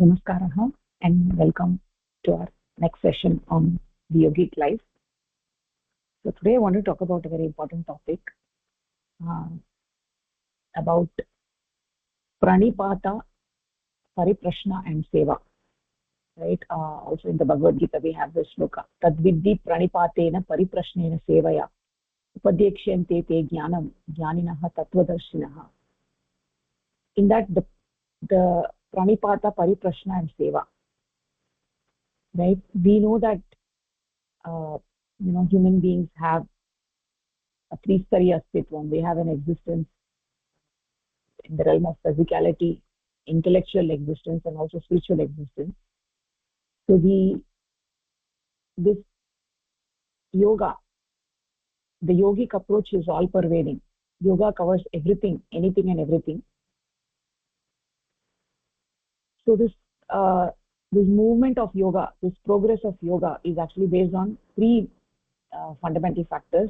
Namaskaraha and welcome to our next session on the yogic life. So today I want to talk about a very important topic uh, about pranipata, pariprashna and seva. Right? Also in the Bhagavad Gita we have this shloka. Tadvidhi pranipatena pariprashnena sevaya upadhyakshante te jnanam jnaninaha tattvadarshinaha. In that the pranipata, pariprashna and seva. Right? We know that uh, human beings have a three-stariya astitvam. We have an existence in the realm of physicality, intellectual existence, and also spiritual existence. So this yoga, the yogic approach is all-pervading. Yoga covers everything, anything and everything. So this movement of yoga, this progress of yoga, is actually based on three fundamental factors,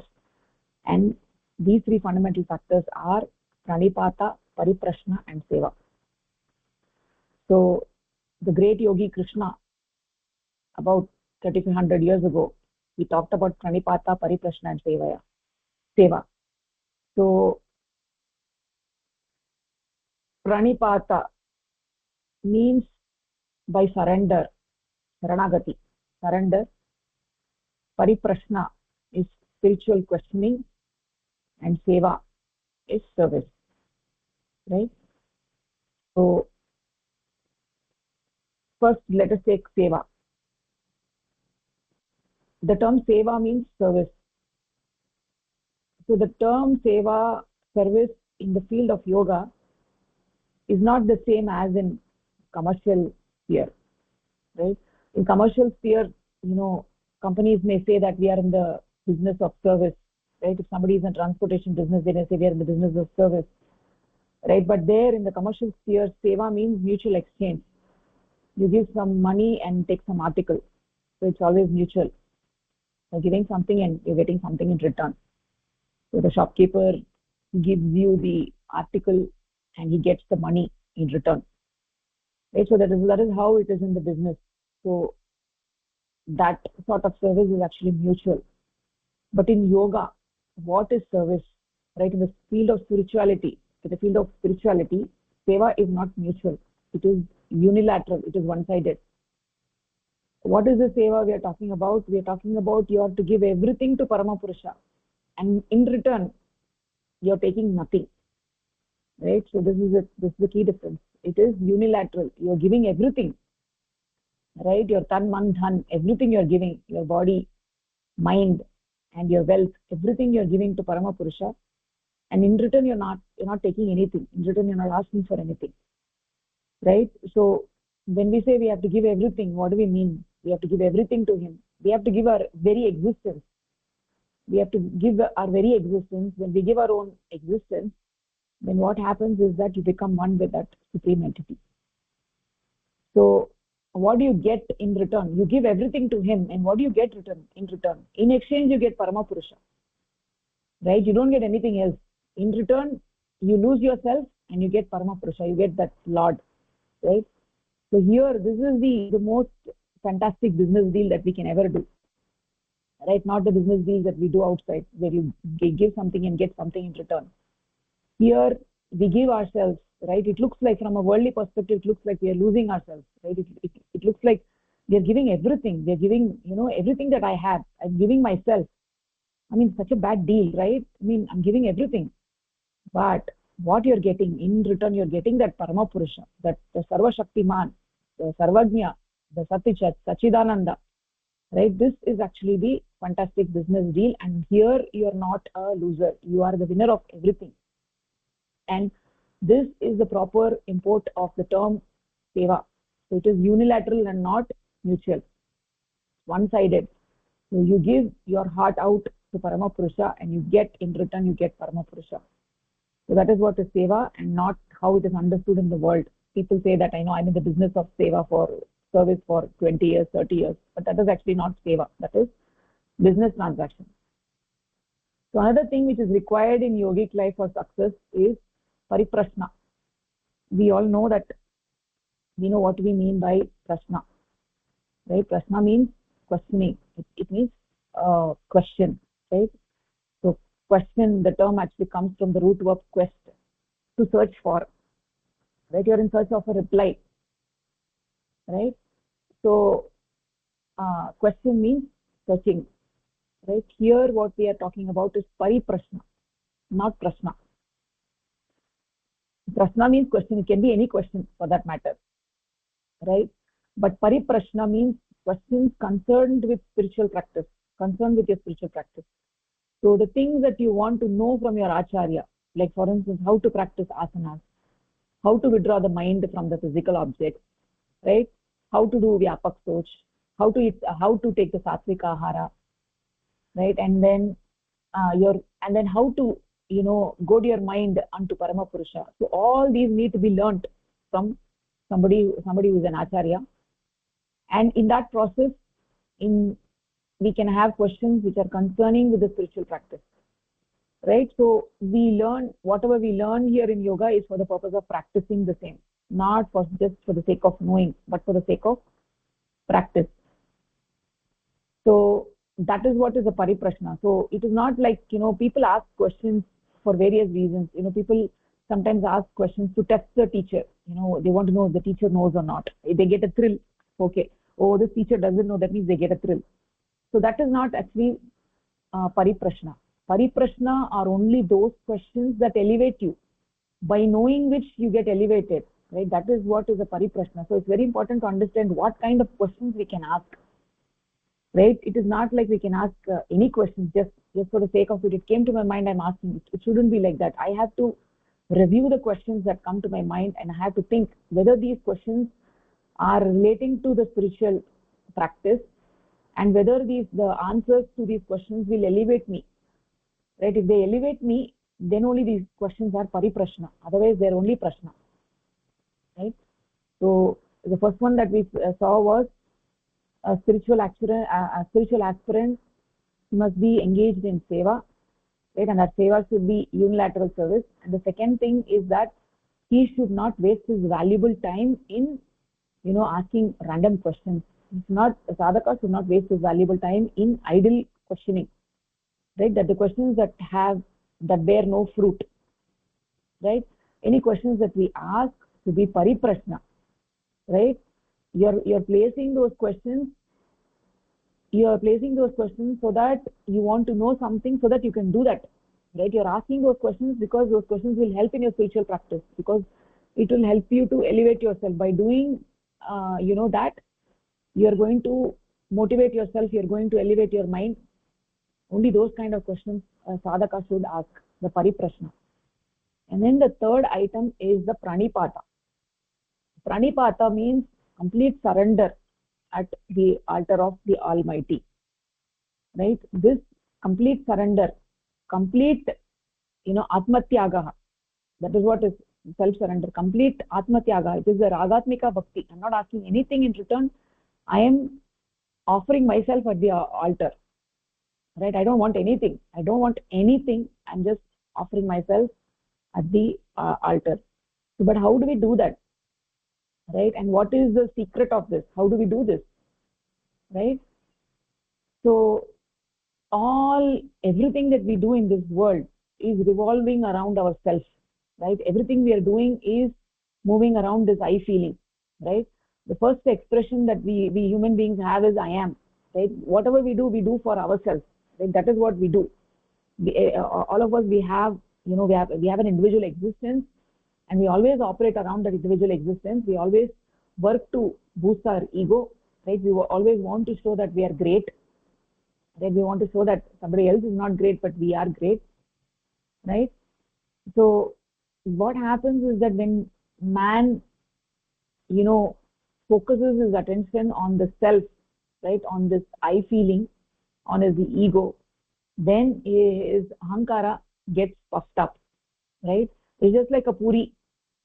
and these three fundamental factors are pranipata, pariprashna, and seva. So the great yogi Krishna, about 3500 years ago, he talked about pranipata, pariprashna and seva. So pranipata means by surrender, saranagati, surrender. Pariprashna is spiritual questioning, and seva is service, right? So first let us take seva. The term seva means service. So the term seva, service, in the field of yoga is not the same as in commercial sphere, right? In commercial sphere, companies may say that we are in the business of service, right? If somebody is in transportation business, they may say we are in the business of service, right? But there in the commercial sphere, seva means mutual exchange. You give some money and take some article, so it's always mutual. You're giving something and you're getting something in return. So the shopkeeper gives you the article and he gets the money in return, right? So that is how it is in the business. So that sort of service is actually mutual. But in yoga, what is service, right? In the field of spirituality, seva is not mutual. It is unilateral. It is one-sided. What is the seva we are talking about? We are talking about you have to give everything to Paramapurusha, and in return you are taking nothing, right? So this is the key difference. It is unilateral. You are giving everything, right? Your tan, man, dhan, everything you are giving, your body, mind, and your wealth, everything you are giving to Paramapurusha, and in return you're not taking anything. In return you're not asking for anything, right? So when we say we have to give everything, what do we mean? We have to give everything to him. We have to give our very existence. We have to give our very existence. When we give our own existence, then what happens is that you become one with that supreme entity. So what do you get in return? You give everything to him, and what do you get in return? In exchange you get Paramapurusha, right? You don't get anything else. In return you lose yourself and you get Paramapurusha, you get that Lord, right? So here this is the most fantastic business deal that we can ever do, right? Not the business deals that we do outside where you give something and get something in return. Here we give ourselves, right? It looks like, from a worldly perspective, it looks like we are losing ourselves, right? It looks like we are giving everything. We are giving, everything that I have. I'm giving myself. I mean, such a bad deal, right? I mean, I'm giving everything. But what you're getting in return, you're getting that Paramapurusha, that the Sarva Shaktiman, the Sarvajna, the Satichat, Sachidananda, right? This is actually the fantastic business deal, and here you are not a loser. You are the winner of everything. And this is the proper import of the term seva. So it is unilateral and not mutual, one-sided. So you give your heart out to Paramapurusha, and you get in return, you get Paramapurusha. So that is what is seva, and not how it is understood in the world. People say that, I know, I'm in the business of seva, for service for 20 years, 30 years, but that is actually not seva. That is business transaction. So another thing which is required in yogic life for success is pariprashna. We all know that we know what we mean by prashna, right? Prashna means questioning. It means question, right? So question, the term actually comes from the root verb quest, to search for, right? You're in search of a reply, right? So question means searching, right? Here what we are talking about is pariprashna, not prashna. Prashna means question. It can be any question for that matter, right? But pariprashna means questions concerned with spiritual practice, concerned with your spiritual practice. So the things that you want to know from your acharya, like for instance, how to practice asanas, how to withdraw the mind from the physical objects, right? How to do vyapak soch, how to eat, how to take the satvika ahara, right? And then how to, go to your mind unto parama purusha. So all these need to be learnt from somebody who is an acharya. And in that process, in we can have questions which are concerning with the spiritual practice, right? So we learn whatever we learn here in yoga is for the purpose of practicing the same, not for just for the sake of knowing, but for the sake of practice. So that is what is a pariprashna. So it is not like, people ask questions for various reasons. People sometimes ask questions to test the teacher. They want to know if the teacher knows or not. They get a thrill. Okay, oh, this teacher doesn't know, that means they get a thrill. So that is not actually pariprashna. Pariprashna are only those questions that elevate you, by knowing which you get elevated, right? That is what is a pariprashna. So it's very important to understand what kind of questions we can ask, right? It is not like we can ask any questions just for the sake of it. It came to my mind, I'm asking it. It shouldn't be like that. I have to review the questions that come to my mind, and I have to think whether these questions are relating to the spiritual practice, and whether the answers to these questions will elevate me, right? If they elevate me, then only these questions are pariprashna. Otherwise they're only prashna, right? So the first one that we saw was a spiritual aspirant must be engaged in seva, right? And that seva should be unilateral service. And the second thing is that he should not waste his valuable time in asking random questions. A sadhaka should not waste his valuable time in idle questioning, right? That the questions that bear no fruit, right? Any questions that we ask to be pariprashna, right? You're placing those questions so that you want to know something, so that you can do that, right? You're asking those questions because those questions will help in your spiritual practice, because it will help you to elevate yourself. By doing that, you're going to motivate yourself, you're going to elevate your mind. Only those kind of questions sadhaka should ask, the pariprashna. And then the third item is the pranipata. Pranipata means complete surrender at the altar of the Almighty, right? This complete surrender, complete atmatyagaha, that is what is self surrender, complete atmatyaga. It is the ragatmika bhakti. I'm not asking anything in return. I am offering myself at the altar, right? I don't want anything. I'm just offering myself at the altar. So, but how do we do that, right? And what is the secret of this? How do we do this, right? So everything that we do in this world is revolving around ourselves, right? Everything we are doing is moving around this I feeling, right? The first expression that we human beings have is I am, right? Whatever we do for ourselves, right? That is what we do. All of us, we have an individual existence, and we always operate around that individual existence. We always work to boost our ego, right? We always want to show that we are great, right? We want to show that somebody else is not great, but we are great, right? So what happens is that when man focuses his attention on the self, right, on this I feeling, on his ego, then his ahankara gets puffed up, right? It's just like a puri,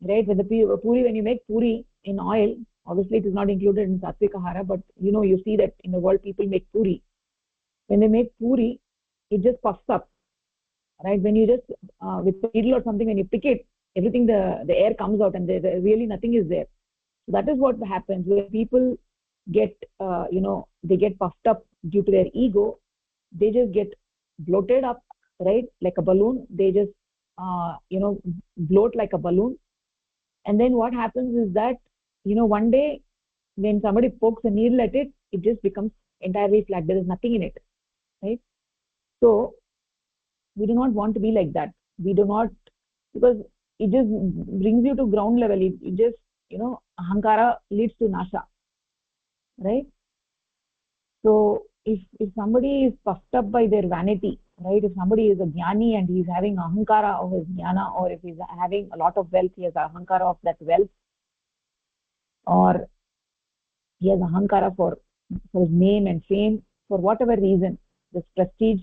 right? When you make puri in oil, obviously it is not included in satvika ahara, but you see that in the world people make puri. When they make puri, it just puffs up, right? When you just with a needle or something, when you pick it, everything, the air comes out, and there really nothing is there. So that is what happens when people get they get puffed up due to their ego. They just get bloated up, right, like a balloon. They just bloat like a balloon. And then what happens is that one day when somebody pokes a needle at it, it just becomes entirely flat. There is nothing in it, right? So we do not want to be like that. We do not, because it just brings you to ground level. It just ahankara leads to nasha, right? So if somebody is puffed up by their vanity, right? If somebody is a jnani and he's having ahankara of his jnana, or if he's having a lot of wealth, he has ahankara of that wealth, or he has ahankara for his name and fame, for whatever reason, this prestige,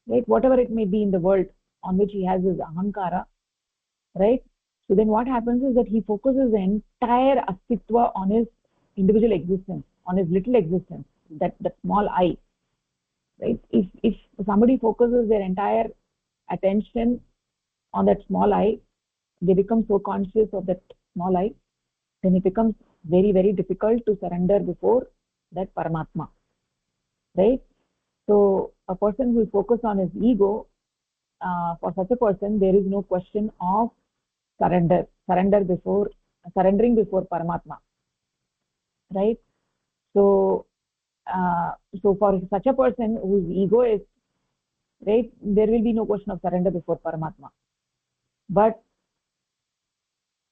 right? Whatever it may be in the world on which he has his ahankara, right? So then what happens is that he focuses the entire astitva on his individual existence, on his little existence, that small I, right? If somebody focuses their entire attention on that small I, they become so conscious of that small I, then it becomes very, very difficult to surrender before that Paramatma, right? So a person who focus on his ego, for such a person, there is no question of surrendering before Paramatma, right? So so for such a person whose ego is, right, there will be no question of surrender before Paramatma. But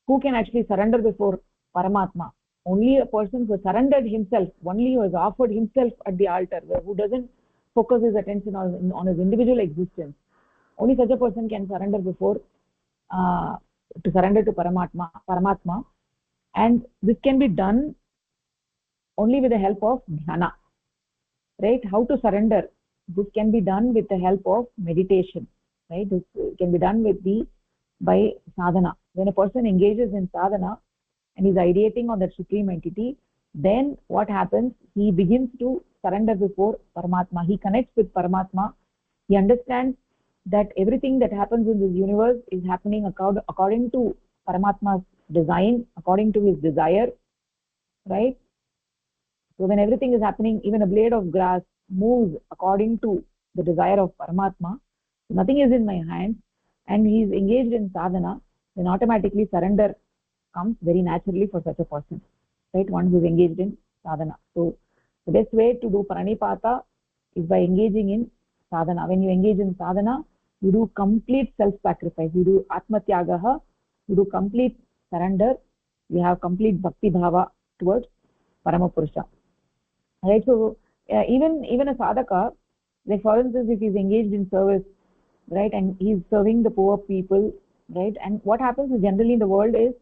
who can actually surrender before Paramatma? Only a person who surrendered himself, only who has offered himself at the altar, who doesn't focus his attention on his individual existence. Only such a person can surrender before to surrender to Paramatma, and this can be done only with the help of dhyana, right? How to surrender? This can be done with the help of meditation, right? This can be done by sadhana. When a person engages in sadhana and is ideating on that supreme entity, then what happens? He begins to surrender before Paramatma. He connects with Paramatma. He understands that everything that happens in this universe is happening according to Paramatma's design, according to his desire, right? So when everything is happening, even a blade of grass moves according to the desire of Paramatma. So nothing is in my hands, and he is engaged in sadhana, then automatically surrender comes very naturally for such a person, right? One who is engaged in sadhana. So the best way to do pranipata is by engaging in sadhana. When you engage in sadhana, you do complete self-sacrifice. You do atmatyagaha. You do complete surrender. You have complete bhakti bhava towards Paramapurusha. Right? So even a sadhaka, like for instance, if he's engaged in service, right, and he's serving the poor people, right, and what happens is generally in the world is,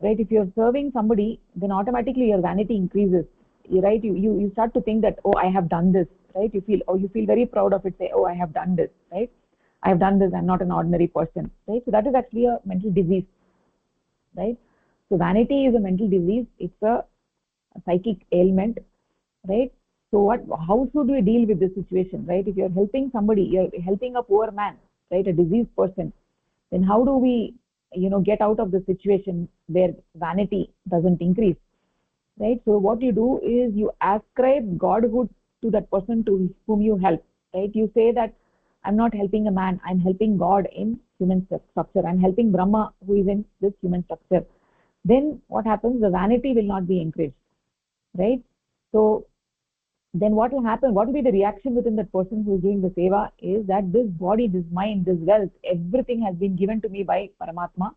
right, if you're serving somebody, then automatically your vanity increases, right? You start to think that, oh, I have done this, right? You feel very proud of it. Say, oh, I have done this, right? I have done this. I'm not an ordinary person, right? So that is actually a mental disease, right? So vanity is a mental disease. It's a psychic ailment, right? So how should we deal with this situation, right? If you're helping somebody, you're helping a poor man, right, a diseased person, then how do we get out of the situation where vanity doesn't increase, right? So what you do is you ascribe godhood to that person to whom you help, right? You say that I'm not helping a man, I'm helping God in human structure, I'm helping Brahma who is in this human structure. Then what happens? The vanity will not be encouraged, right? So then what will happen? What will be the reaction within that person who is doing the seva is that this body, this mind, this wealth, everything has been given to me by Paramatma,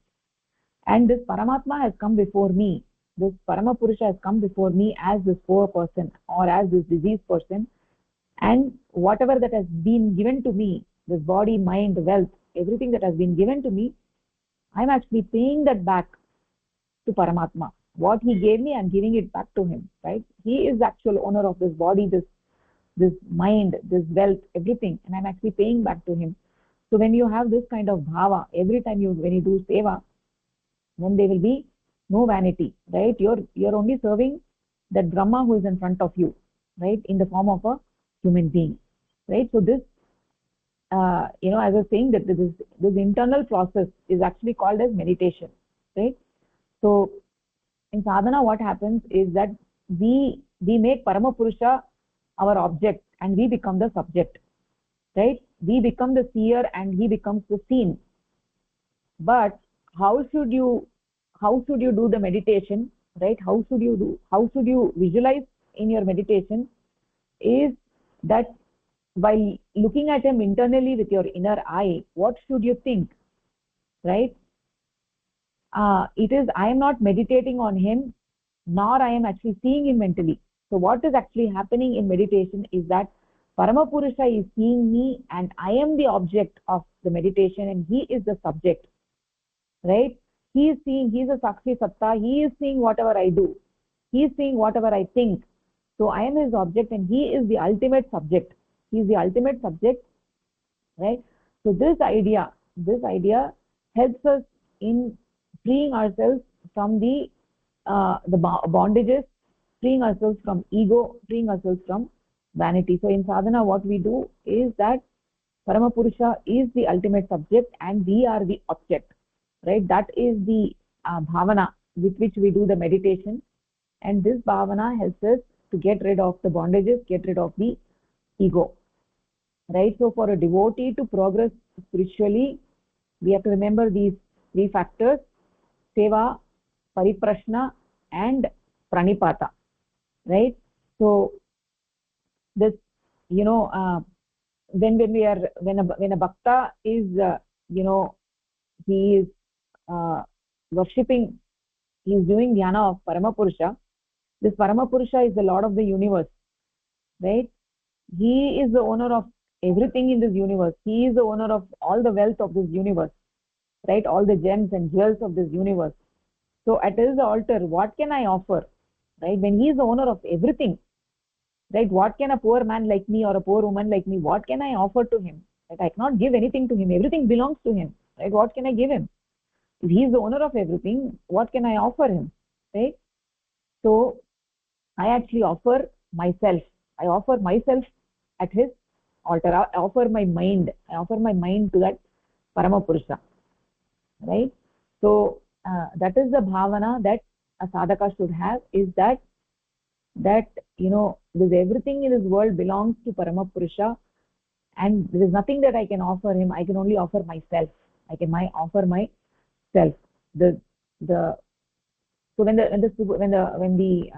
and this Paramatma has come before me. This Paramapurusha has come before me as this poor person or as this diseased person, and whatever that has been given to me, this body, mind, wealth, everything that has been given to me, I'm actually paying that back to Paramatma. What he gave me, I'm giving it back to him, right? He is the actual owner of this body, this mind, this wealth, everything, and I'm actually paying back to him. So when you have this kind of bhava, every time when you do seva, then there will be no vanity, right? You're only serving that Brahma who is in front of you, right, in the form of a human being, right? So this as I was saying, that this internal process is actually called as meditation, right? So in sadhana what happens is that we make parama purusha our object and we become the subject, right? We become the seer and he becomes the seen. But how should you do the meditation, right? How should you visualize in your meditation is that while looking at him internally with your inner eye, what should you think, right? It is, I am not meditating on him, nor I am actually seeing him mentally. So what is actually happening in meditation is that Paramapurusha is seeing me and I am the object of the meditation and he is the subject, right? He is seeing, he is a Sakshi Satta, he is seeing whatever I do, he is seeing whatever I think. So I am his object and he is the ultimate subject. He is the ultimate subject, right? So this idea helps us in freeing ourselves from the bondages, freeing ourselves from ego, freeing ourselves from vanity. So in sadhana what we do is that Paramapurusha is the ultimate subject and we are the object, right? That is the bhavana with which we do the meditation, and this bhavana helps us to get rid of the bondages, get rid of the ego, right? So for a devotee to progress spiritually, we have to remember these three factors: seva, pariprashna and pranipata, right? So this, you know, when a bhakta is you know, he is worshipping, he is doing dhyana of Paramapurusha. This Paramapurusha is the lord of the universe, right? He is the owner of everything in this universe. He is the owner of all the wealth of this universe, right? All the gems and jewels of this universe. So at his altar, what can I offer, right? When he is the owner of everything, right? What can a poor man like me or a poor woman like me, what can I offer to him? Right? I cannot give anything to him. Everything belongs to him, right? What can I give him? If he is the owner of everything, what can I offer him, right? So I actually offer myself. I offer myself at his altar. I offer my mind. I offer my mind to that Paramapurusha, right? So that is the bhavana that a sadhaka should have, is that you know, this everything in this world belongs to Paramapurusha and there is nothing that I can offer him. I can only offer myself. I can offer myself. The So when the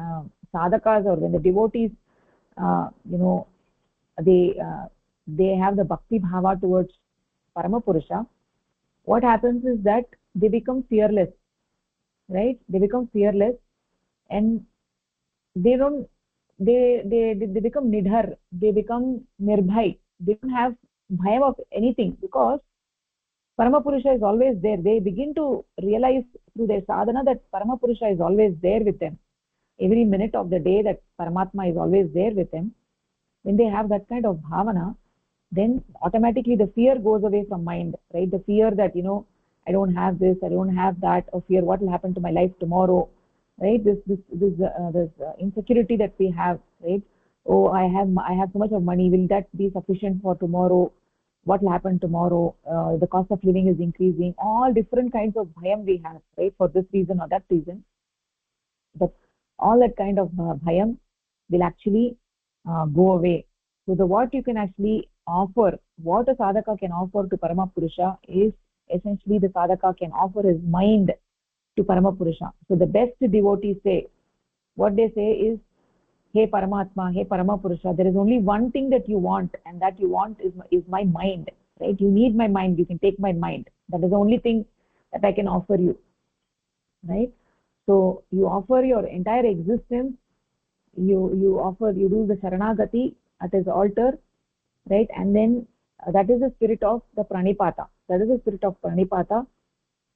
sadhakas or when the devotees you know, they have the bhakti bhava towards Paramapurusha, what happens is that they become fearless, right? They become fearless and they don't they become nidhar, they become nirbhay. They don't have bhayam of anything because Paramapurusha is always there. They begin to realize through their sadhana that Paramapurusha is always there with them. Every minute of the day that Paramatma is always there with them. When they have that kind of bhavana, then automatically the fear goes away from mind, right? The fear that, you know, I don't have this, I don't have that, or fear what will happen to my life tomorrow, right? This insecurity that we have, right? Oh, I have so much of money, will that be sufficient for tomorrow? What will happen tomorrow? The cost of living is increasing. All different kinds of bhayam we have, right? For this reason or that reason, that all that kind of bhayam will actually go away. So the what you can actually offer, what a sadhaka can offer to Paramapurusha is essentially the sadhaka can offer his mind to Paramapurusha. So the best devotees say, what they say is, hey Paramatma, hey Paramapurusha, there is only one thing that you want, and that you want is my mind, right? You need my mind, you can take my mind. That is the only thing that I can offer you, right? So you offer your entire existence, you do the Sharanagati at his altar, right? And then that is the spirit of the Pranipata. That is the spirit of Pranipata.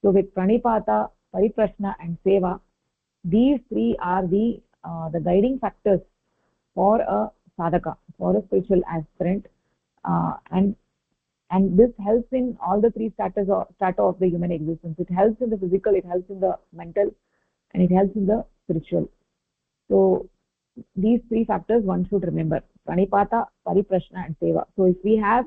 So with Pranipata, Pariprashna and Seva, these three are the guiding factors for a sadhaka, for a spiritual aspirant, and this helps in all the three strata of the human existence. It helps in the physical, it helps in the mental, and it helps in the spiritual. So these three factors one should remember: Pranipata, Pariprashna and Seva. So if we have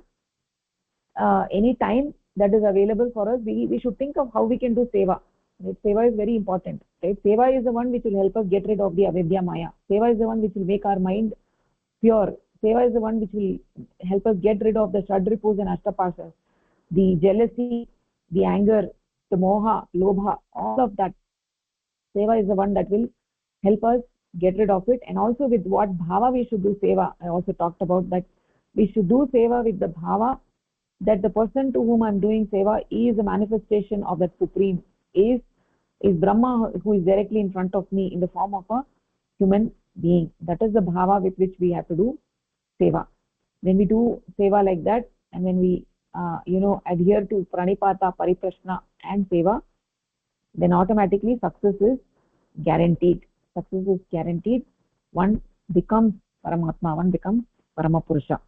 any time that is available for us, we should think of how we can do Seva. Right? Seva is very important. Right? Seva is the one which will help us get rid of the avidya maya. Seva is the one which will make our mind pure. Seva is the one which will help us get rid of the shadripus and ashtapashas, the jealousy, the anger, the moha, lobha, all of that. Seva is the one that will help us get rid of it. And also with what bhava we should do seva. I also talked about that we should do seva with the bhava that the person to whom I'm doing seva is a manifestation of that supreme, is Brahma, who is directly in front of me in the form of a human being. That is the bhava with which we have to do seva. When we do seva like that, and when we adhere to pranipata, pariprashna and seva, then automatically success is guaranteed. Success is guaranteed. One becomes Paramatma, one becomes Paramapurusha.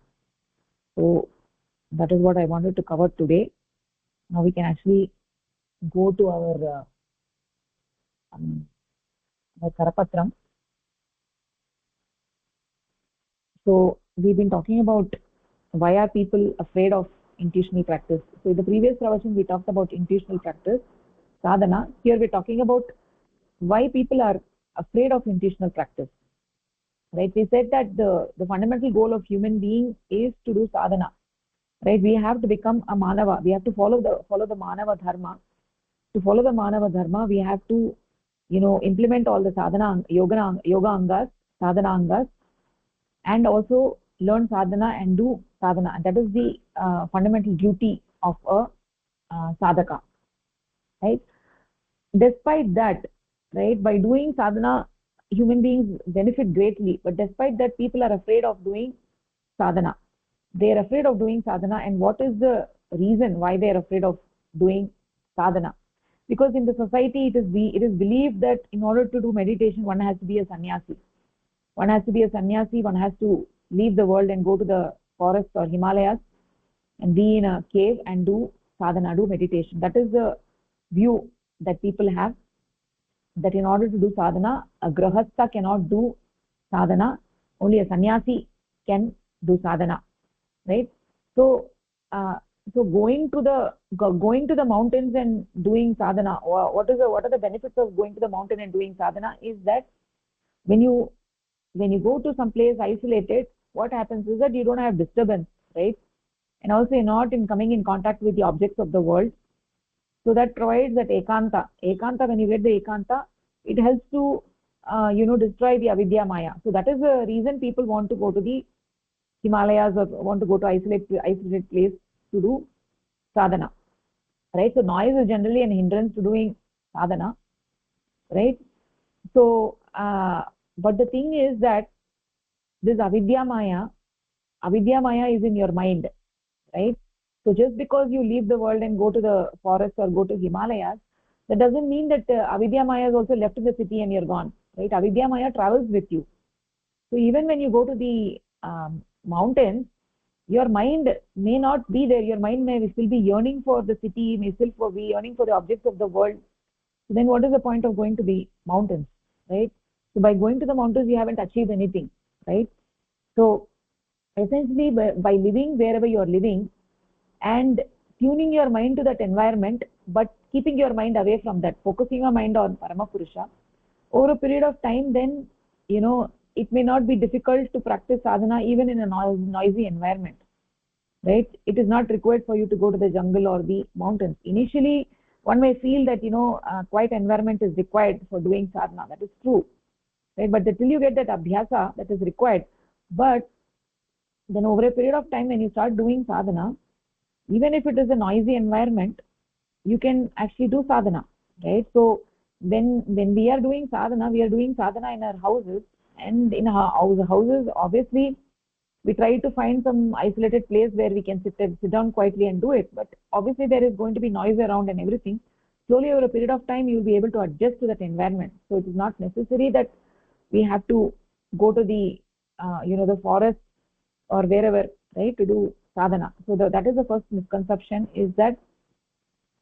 So that is what I wanted to cover today. Now we can actually go to our Karapatram. So we've been talking about why are people afraid of intuitional practice. So in the previous pravachan we talked about intuitional practice, sadhana. Here we're talking about why people are afraid of intuitional practice. Right? We said that the fundamental goal of human being is to do sadhana. Right? We have to become a manava. We have to follow the manava dharma. To follow the manava dharma, we have to implement all the sadhana, yoga angas, sadhana angas, and also learn sadhana and do sadhana. That is the fundamental duty of a sadhaka. Right? Despite that, right, by doing sadhana, human beings benefit greatly. But despite that, people are afraid of doing sadhana. They are afraid of doing sadhana. And what is the reason why they are afraid of doing sadhana? Because in the society, it is believed that in order to do meditation, one has to be a sannyasi. One has to be a sannyasi. One has to leave the world and go to the forest or Himalayas and be in a cave and do sadhana, do meditation. That is the view that people have, that in order to do sadhana, a grahastha cannot do sadhana. Only a sannyasi can do sadhana. Right? So going to the mountains and doing sadhana, what are the benefits of going to the mountain and doing sadhana is that when you go to some place isolated, what happens is that you don't have disturbance, right? And also you're not coming in contact with the objects of the world. So that provides that ekanta. When you get the ekanta, it helps to destroy the avidya maya. So that is the reason people want to go to the Himalayas or want to go to isolated place to do sadhana. Right? So noise is generally an hindrance to doing sadhana. Right? So but the thing is that this avidya maya is in your mind. Right? So just because you leave the world and go to the forest or go to Himalayas, that doesn't mean that avidya maya is also left in the city and you're gone. Right? Avidya maya travels with you. So even when you go to the mountains, your mind may not be there. Your mind may still be yearning for the city, may still be yearning for the objects of the world. So then what is the point of going to the mountains? Right? So by going to the mountains, you haven't achieved anything. Right? So essentially by living wherever you are living and tuning your mind to that environment, but keeping your mind away from that, focusing your mind on Paramapurusha, over a period of time, then it may not be difficult to practice sadhana even in a noisy environment. Right? It is not required for you to go to the jungle or the mountains. Initially, one may feel that quiet environment is required for doing sadhana. That is true. Right? But till you get that abhyasa, that is required. But then over a period of time, when you start doing sadhana, even if it is a noisy environment, you can actually do sadhana. Right? So when we are doing sadhana in our houses, and in our houses, obviously we try to find some isolated place where we can sit down quietly and do it. But obviously there is going to be noise around and everything. Slowly over a period of time, you will be able to adjust to that environment. So it is not necessary that we have to go to the the forest or wherever, right, to do sadhana. So that is the first misconception, is that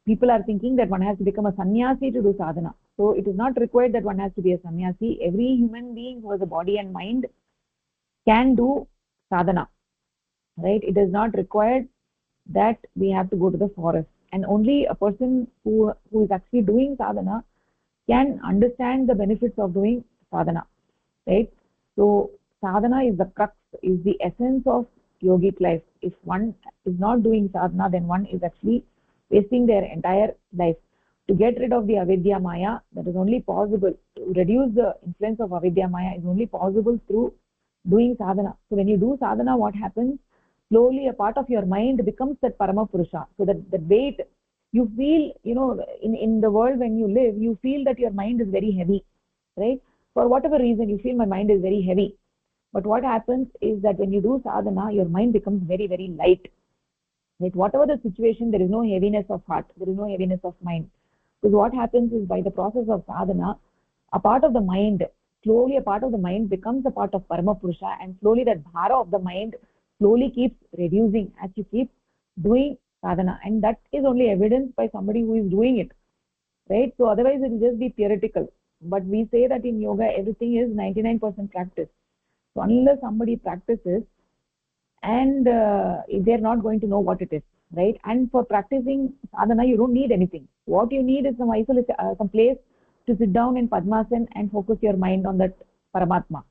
people are thinking that one has to become a sannyasi to do sadhana. So it is not required that one has to be a sannyasi. Every human being who has a body and mind can do sadhana. Right? It is not required that we have to go to the forest. and only a person who is actually doing sadhana can understand the benefits of doing sadhana, right? So sadhana is the crux, is the essence of yogic life. If one is not doing sadhana, then one is actually wasting their entire life. To get rid of the avidya maya, that is only possible. To reduce the influence of avidya maya is only possible through doing sadhana. So when you do sadhana, what happens? Slowly a part of your mind becomes that parama purusha. So that weight, you feel, in the world when you live, you feel that your mind is very heavy, right? For whatever reason, you feel my mind is very heavy. But what happens is that when you do sadhana, your mind becomes very, very light. Right? Whatever the situation, there is no heaviness of heart, there is no heaviness of mind. Because what happens is, by the process of sadhana, a part of the mind, slowly a part of the mind becomes a part of Parama Purusha, and slowly that bhara of the mind slowly keeps reducing as you keep doing sadhana. And that is only evidenced by somebody who is doing it, right? So otherwise it will just be theoretical. But we say that in yoga, everything is 99% practice. So unless somebody practices, and they're not going to know what it is, right? And for practicing sadhana, you don't need anything. What you need is some isolation, some place to sit down in padmasana and focus your mind on that Paramatma.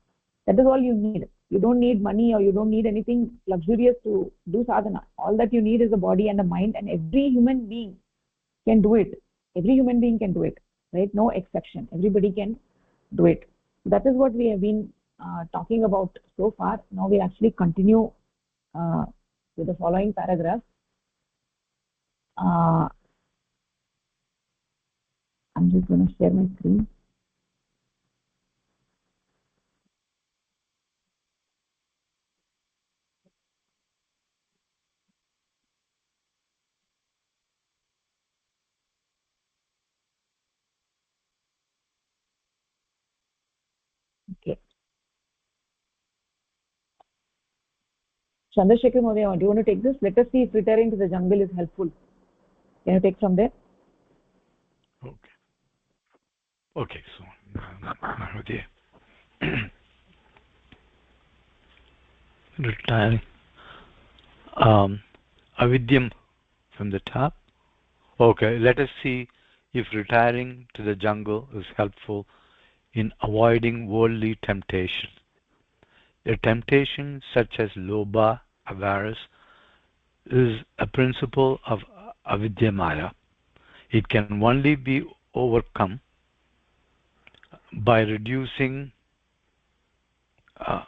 That is all you need. You don't need money, or you don't need anything luxurious to do sadhana. All that you need is a body and a mind, and every human being can do it. Every human being can do it, right? No exception. Everybody can do it. That is what we have been talking about so far. Now we'll actually continue with the following paragraph. I'm just going to share my screen. Okay. Chandrasekhar Mohdaya, do you want to take this? Let us see if retiring to the jungle is helpful. Can you take from there? Okay. Okay, so Mahodaya. Retiring. Avidyam from the top. Okay, let us see if retiring to the jungle is helpful in avoiding worldly temptation. A temptation such as lobha, avarice, is a principle of avidya maya. It can only be overcome by reducing uh,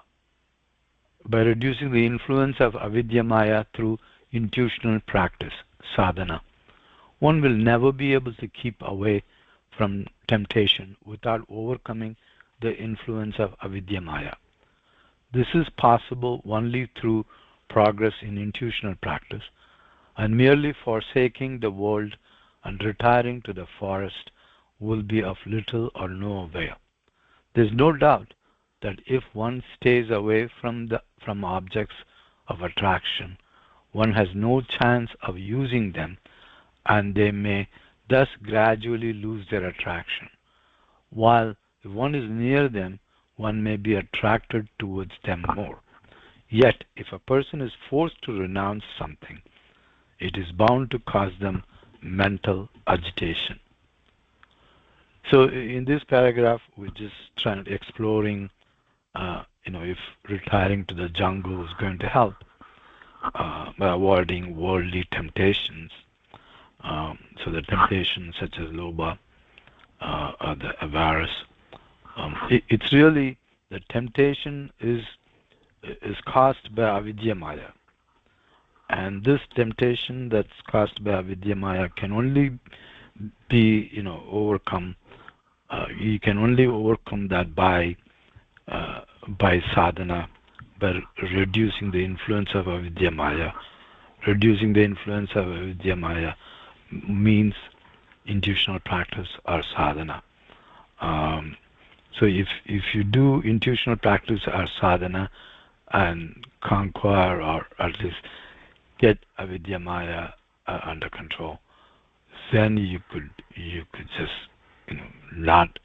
the influence of avidya maya through intuitional practice, sadhana. One will never be able to keep away from temptation without overcoming the influence of avidya maya. This is possible only through progress in intuitional practice, and merely forsaking the world and retiring to the forest will be of little or no avail. There is no doubt that if one stays away from objects of attraction, one has no chance of using them, and they may thus gradually lose their attraction. While if one is near them, one may be attracted towards them more. Yet, if a person is forced to renounce something, it is bound to cause them mental agitation. So in this paragraph, we're just trying to exploring, if retiring to the jungle is going to help by avoiding worldly temptations. So the temptations such as lobha, or the avarice, it's really the temptation is caused by avidya maya, and this temptation that's caused by avidya maya can only be overcome. You can only overcome that by sadhana, by reducing the influence of avidya maya. Reducing the influence of avidya maya means intuitional practice or sadhana. So if you do intuitional practice or sadhana and conquer, or at least get avidya maya under control, then you could just not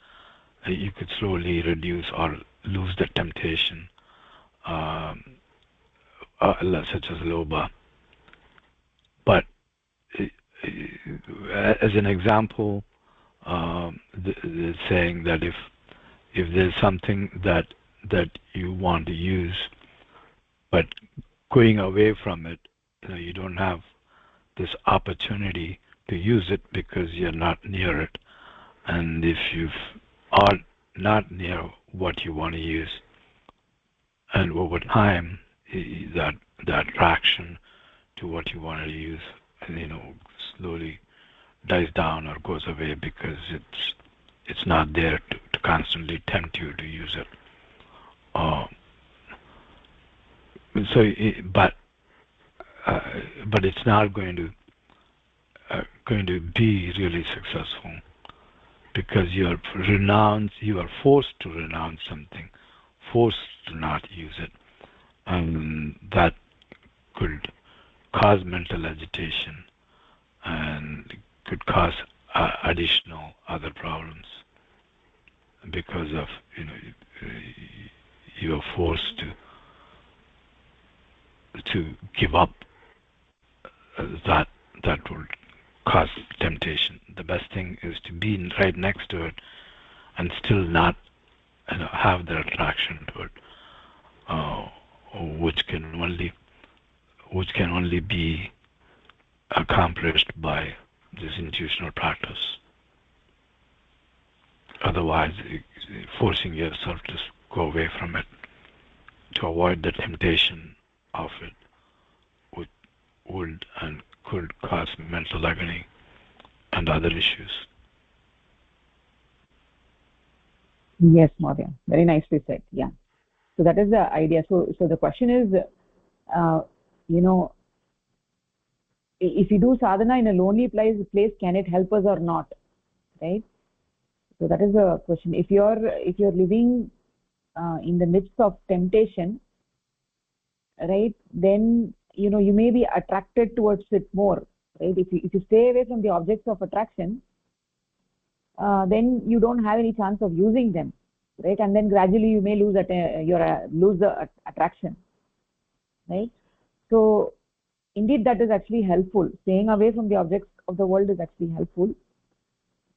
you could slowly reduce or lose the temptation, such as lobha. But as an example, saying that if there's something that you want to use, but going away from it, you don't have this opportunity to use it because you're not near it. And if you are not near what you want to use, and over time, that the attraction to what you want to use, slowly dies down or goes away because it's not there to constantly tempt you to use it. Uh, but it's not going to be really successful because you are forced to renounce something, forced to not use it, and that could cause mental agitation and could cause additional other problems because of you are forced to give up that will cause temptation. The best thing is to be right next to it and still not have the attraction to it, which can only be accomplished by this intuitional practice. Otherwise, forcing yourself to go away from it to avoid the temptation of it would and could cause mental agony and other issues. Yes, Maurya, very nicely said. Yeah, so that is the idea. So the question is, you know, if you do sadhana in a lonely place, can it help us or not, right? So that is the question. If you're living in the midst of temptation, right, then you may be attracted towards it more, right? If you stay away from the objects of attraction, then you don't have any chance of using them, right? And then gradually you may lose lose the attraction, right? So indeed that is actually helpful. Staying away from the objects of the world is actually helpful,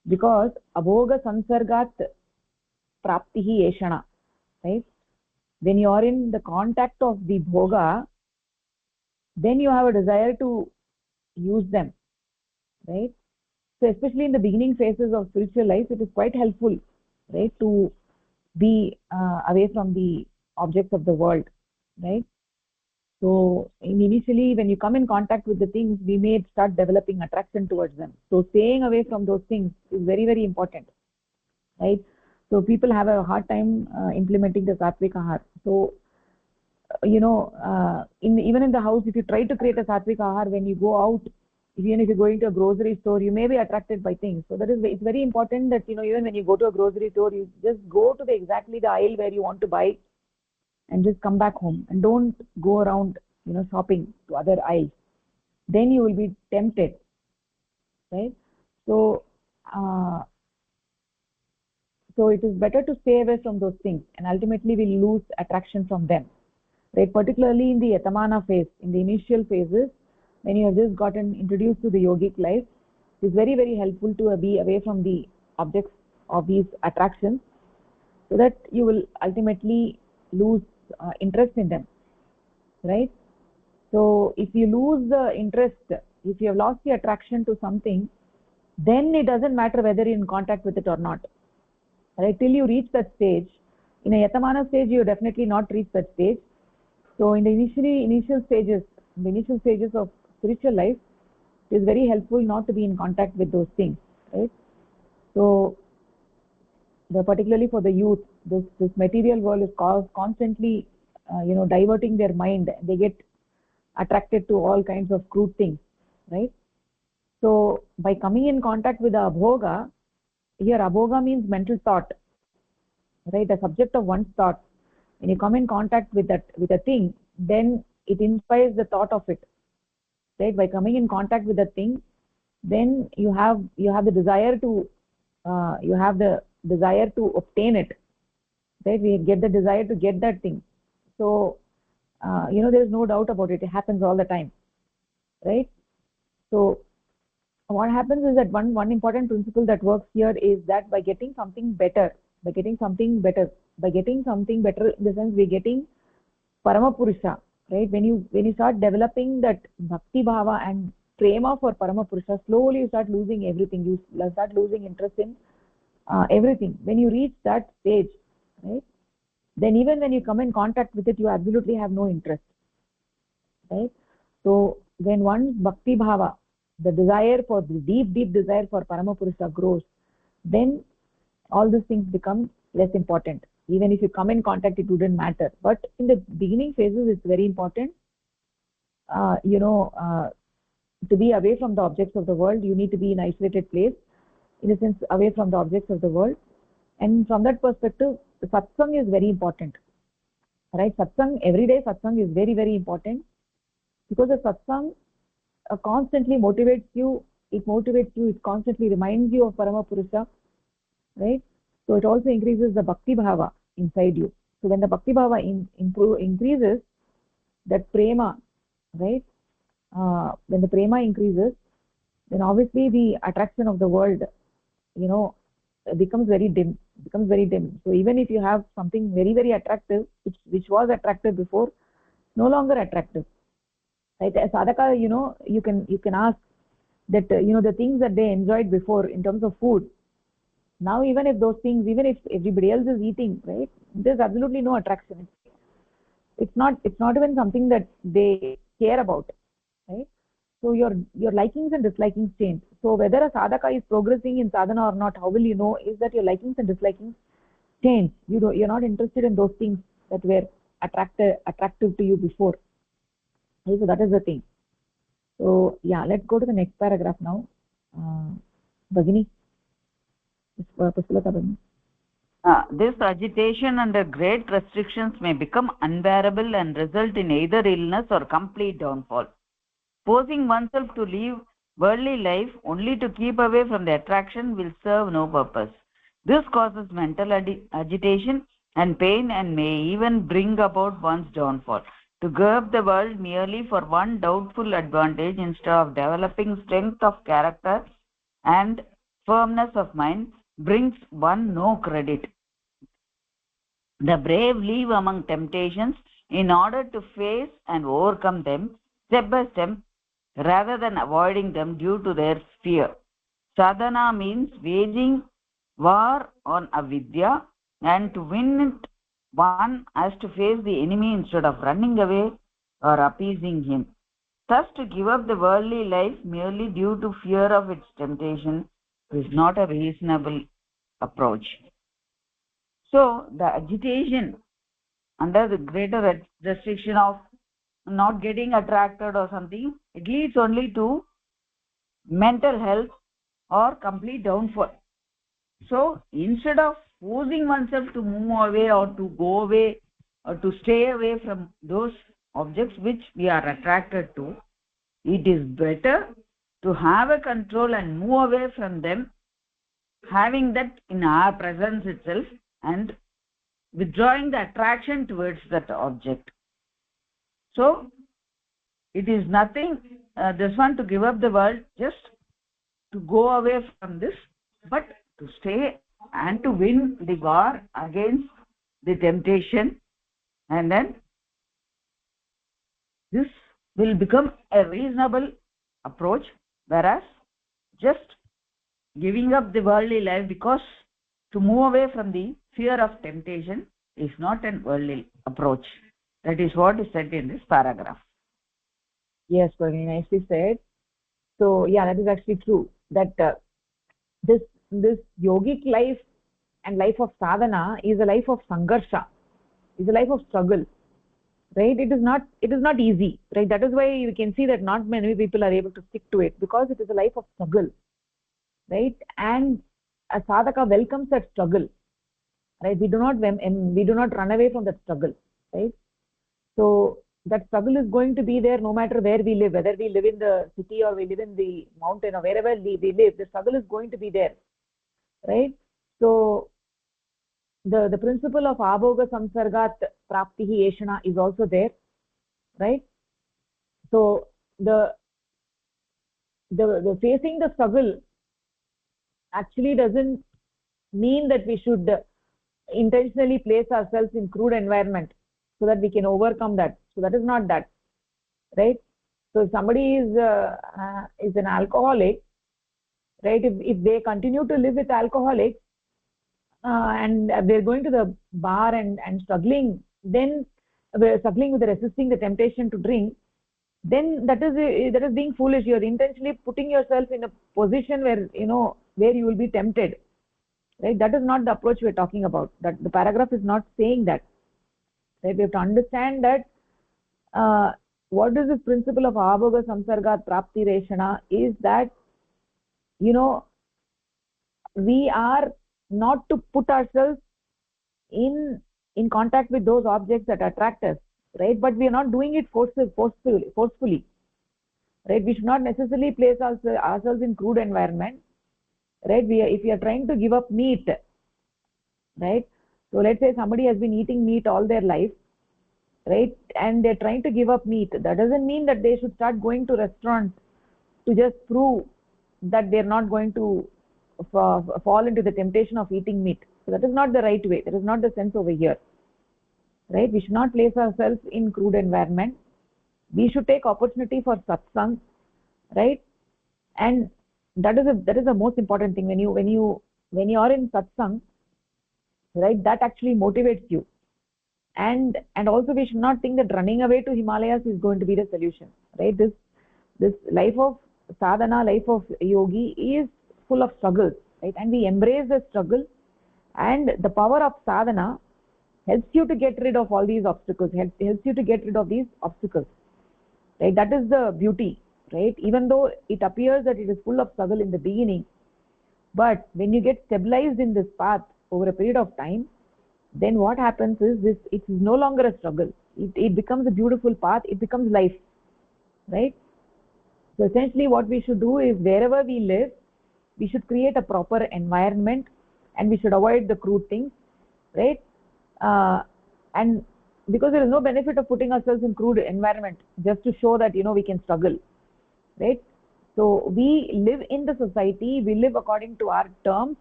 because abhoga sansargat praptihi eshana, right? When you are in the contact of the bhoga, then you have a desire to use them, right? So especially in the beginning phases of spiritual life, it is quite helpful, right, to be away from the objects of the world, right? So initially when you come in contact with the things, we may start developing attraction towards them. So staying away from those things is very, very important, right? So people have a hard time implementing the sattvic ahar. So even in the house, if you try to create a sattvic ahar, when you go out, even if you're going to a grocery store, you may be attracted by things. So it's very important that even when you go to a grocery store, you just go to exactly the aisle where you want to buy and just come back home, and don't go around shopping to other aisles. Then you will be tempted, right? So it is better to stay away from those things, and ultimately we'll lose attraction from them, right? Particularly in the yatamana phase, in the initial phases, when you have just gotten introduced to the yogic life, it is very, very helpful to be away from the objects of these attractions, so that you will ultimately lose interest in them, right? So if you lose the interest, if you have lost the attraction to something, then it doesn't matter whether you're in contact with it or not, right? Till you reach that stage. In a yatamana stage, you definitely not reach that stage. So in the initial stages of spiritual life, it is very helpful not to be in contact with those things, right? So particularly for the youth, this material world is constantly diverting their mind. They get attracted to all kinds of crude things, right? So by coming in contact with the abhoga, here abhoga means mental thought, right? The subject of one's thought. When you come in contact with a thing, then it inspires the thought of it, right? By coming in contact with the thing, then you have the desire to obtain it, right? We get the desire to get that thing. So there is no doubt about it. It happens all the time, right? So what happens is that one important principle that works here is that by getting something better, by getting something better, by getting something better in the sense we're getting Paramapurusha, right? When you start developing that bhakti bhava and prema for Paramapurusha, slowly you start losing everything. You start losing interest in everything. When you reach that stage, right, then even when you come in contact with it, you absolutely have no interest, right? So when one's bhakti bhava, the desire for the deep desire for Paramapurusha grows, then all these things become less important. Even if you come in contact, it wouldn't matter, but in the beginning phases it's very important. uh, you know uh, to be away from the objects of the world, you need to be in isolated place, in a sense away from the objects of the world. And from that perspective, the satsang is very important, right? Satsang, everyday satsang is very very important, because the satsang constantly motivates you. It constantly reminds you of Paramapurusha, right? So it also increases the bhakti bhava inside you. So when the bhakti bhava increases, that prema, right, when the prema increases, then obviously the attraction of the world, you know, becomes very dim, so even if you have something very very attractive, which was attractive before, no longer attractive, right? As sadhaka, you can ask that, the things that they enjoyed before in terms of food, now even if those things, even if everybody else is eating, right, there's absolutely no attraction. It's not even something that they care about, right? So your likings and dislikings change. So whether a sadhaka is progressing in sadhana or not, how will you know? Is that your likings and dislikings change. You're not interested in those things that were attractive to you before. Okay, so that is the thing. So yeah, let's go to the next paragraph now. uh, Bhagini, Puspalata Bhagini. This agitation under great restrictions may become unbearable and result in either illness or complete downfall. Forcing oneself to live worldly life only to keep away from the attraction will serve no purpose. This causes mental agitation and pain and may even bring about one's downfall. To give up the world merely for one doubtful advantage instead of developing strength of character and firmness of mind brings one no credit. The brave live among temptations in order to face and overcome them step by step rather than avoiding them due to their fear. Sadhana means waging war on avidya, and to win it, one has to face the enemy instead of running away or appeasing him. Thus, to give up the worldly life merely due to fear of its temptation is not a reasonable approach. So, the agitation under the greater restriction of not getting attracted or something, it leads only to mental health or complete downfall. So instead of forcing oneself to move away or to go away or to stay away from those objects which we are attracted to, it is better to have a control and move away from them, having that in our presence itself and withdrawing the attraction towards that object. So it is nothing, this one, to give up the world just to go away from this, but to stay and to win the war against the temptation, and then this will become a reasonable approach, whereas just giving up the worldly life because to move away from the fear of temptation is not an worldly approach. That is what is said in this paragraph. Yes, very nicely said. So yeah, that is actually true, that this yogic life and life of sadhana is a life of sangarsha, is a life of struggle, right? It is not easy, right? That is why you can see that not many people are able to stick to it, because it is a life of struggle, right? And a sadhaka welcomes that struggle, right? We do not run away from that struggle, right? So that struggle is going to be there no matter where we live, whether we live in the city or we live in the mountain or wherever we live, the struggle is going to be there, right? So the principle of abhoga samsargat praptihi eshana is also there, right? So the the facing the struggle actually doesn't mean that we should intentionally place ourselves in crude environment so that we can overcome that. So that is not that, right? So if somebody is an alcoholic, right? If they continue to live with alcoholics and they're going to the bar and struggling, then we're struggling with resisting the temptation to drink, then that is being foolish. You're intentionally putting yourself in a position where where you will be tempted, right? That is not the approach we're talking about. That the paragraph is not saying that, right? We have to understand that what is this principle of abhoga samsarga prapti reshana is that we are not to put ourselves in contact with those objects that attract us, right? But we are not doing it forcefully, right? We should not necessarily place ourselves in crude environment, right? If we are trying to give up meat, right? So let's say somebody has been eating meat all their life, right? And they're trying to give up meat. That doesn't mean that they should start going to restaurants to just prove that they're not going to fall into the temptation of eating meat. So that is not the right way. That is not the sense over here, right? We should not place ourselves in crude environment. We should take opportunity for satsang, right? And that is the most important thing. When you are in satsang, right, that actually motivates you. And also we should not think that running away to Himalayas is going to be the solution, right? This life of sadhana, life of yogi is full of struggles, right? And we embrace the struggle, and the power of sadhana helps you to get rid of all these obstacles, helps you to get rid of these obstacles, right? That is the beauty, right? Even though it appears that it is full of struggle in the beginning, but when you get stabilized in this path over a period of time, then what happens is it is no longer a struggle. It becomes a beautiful path. It becomes life, right? So essentially what we should do is, wherever we live, we should create a proper environment, and we should avoid the crude things, right? And because there is no benefit of putting ourselves in crude environment just to show that we can struggle, right? So we live in the society, we live according to our terms,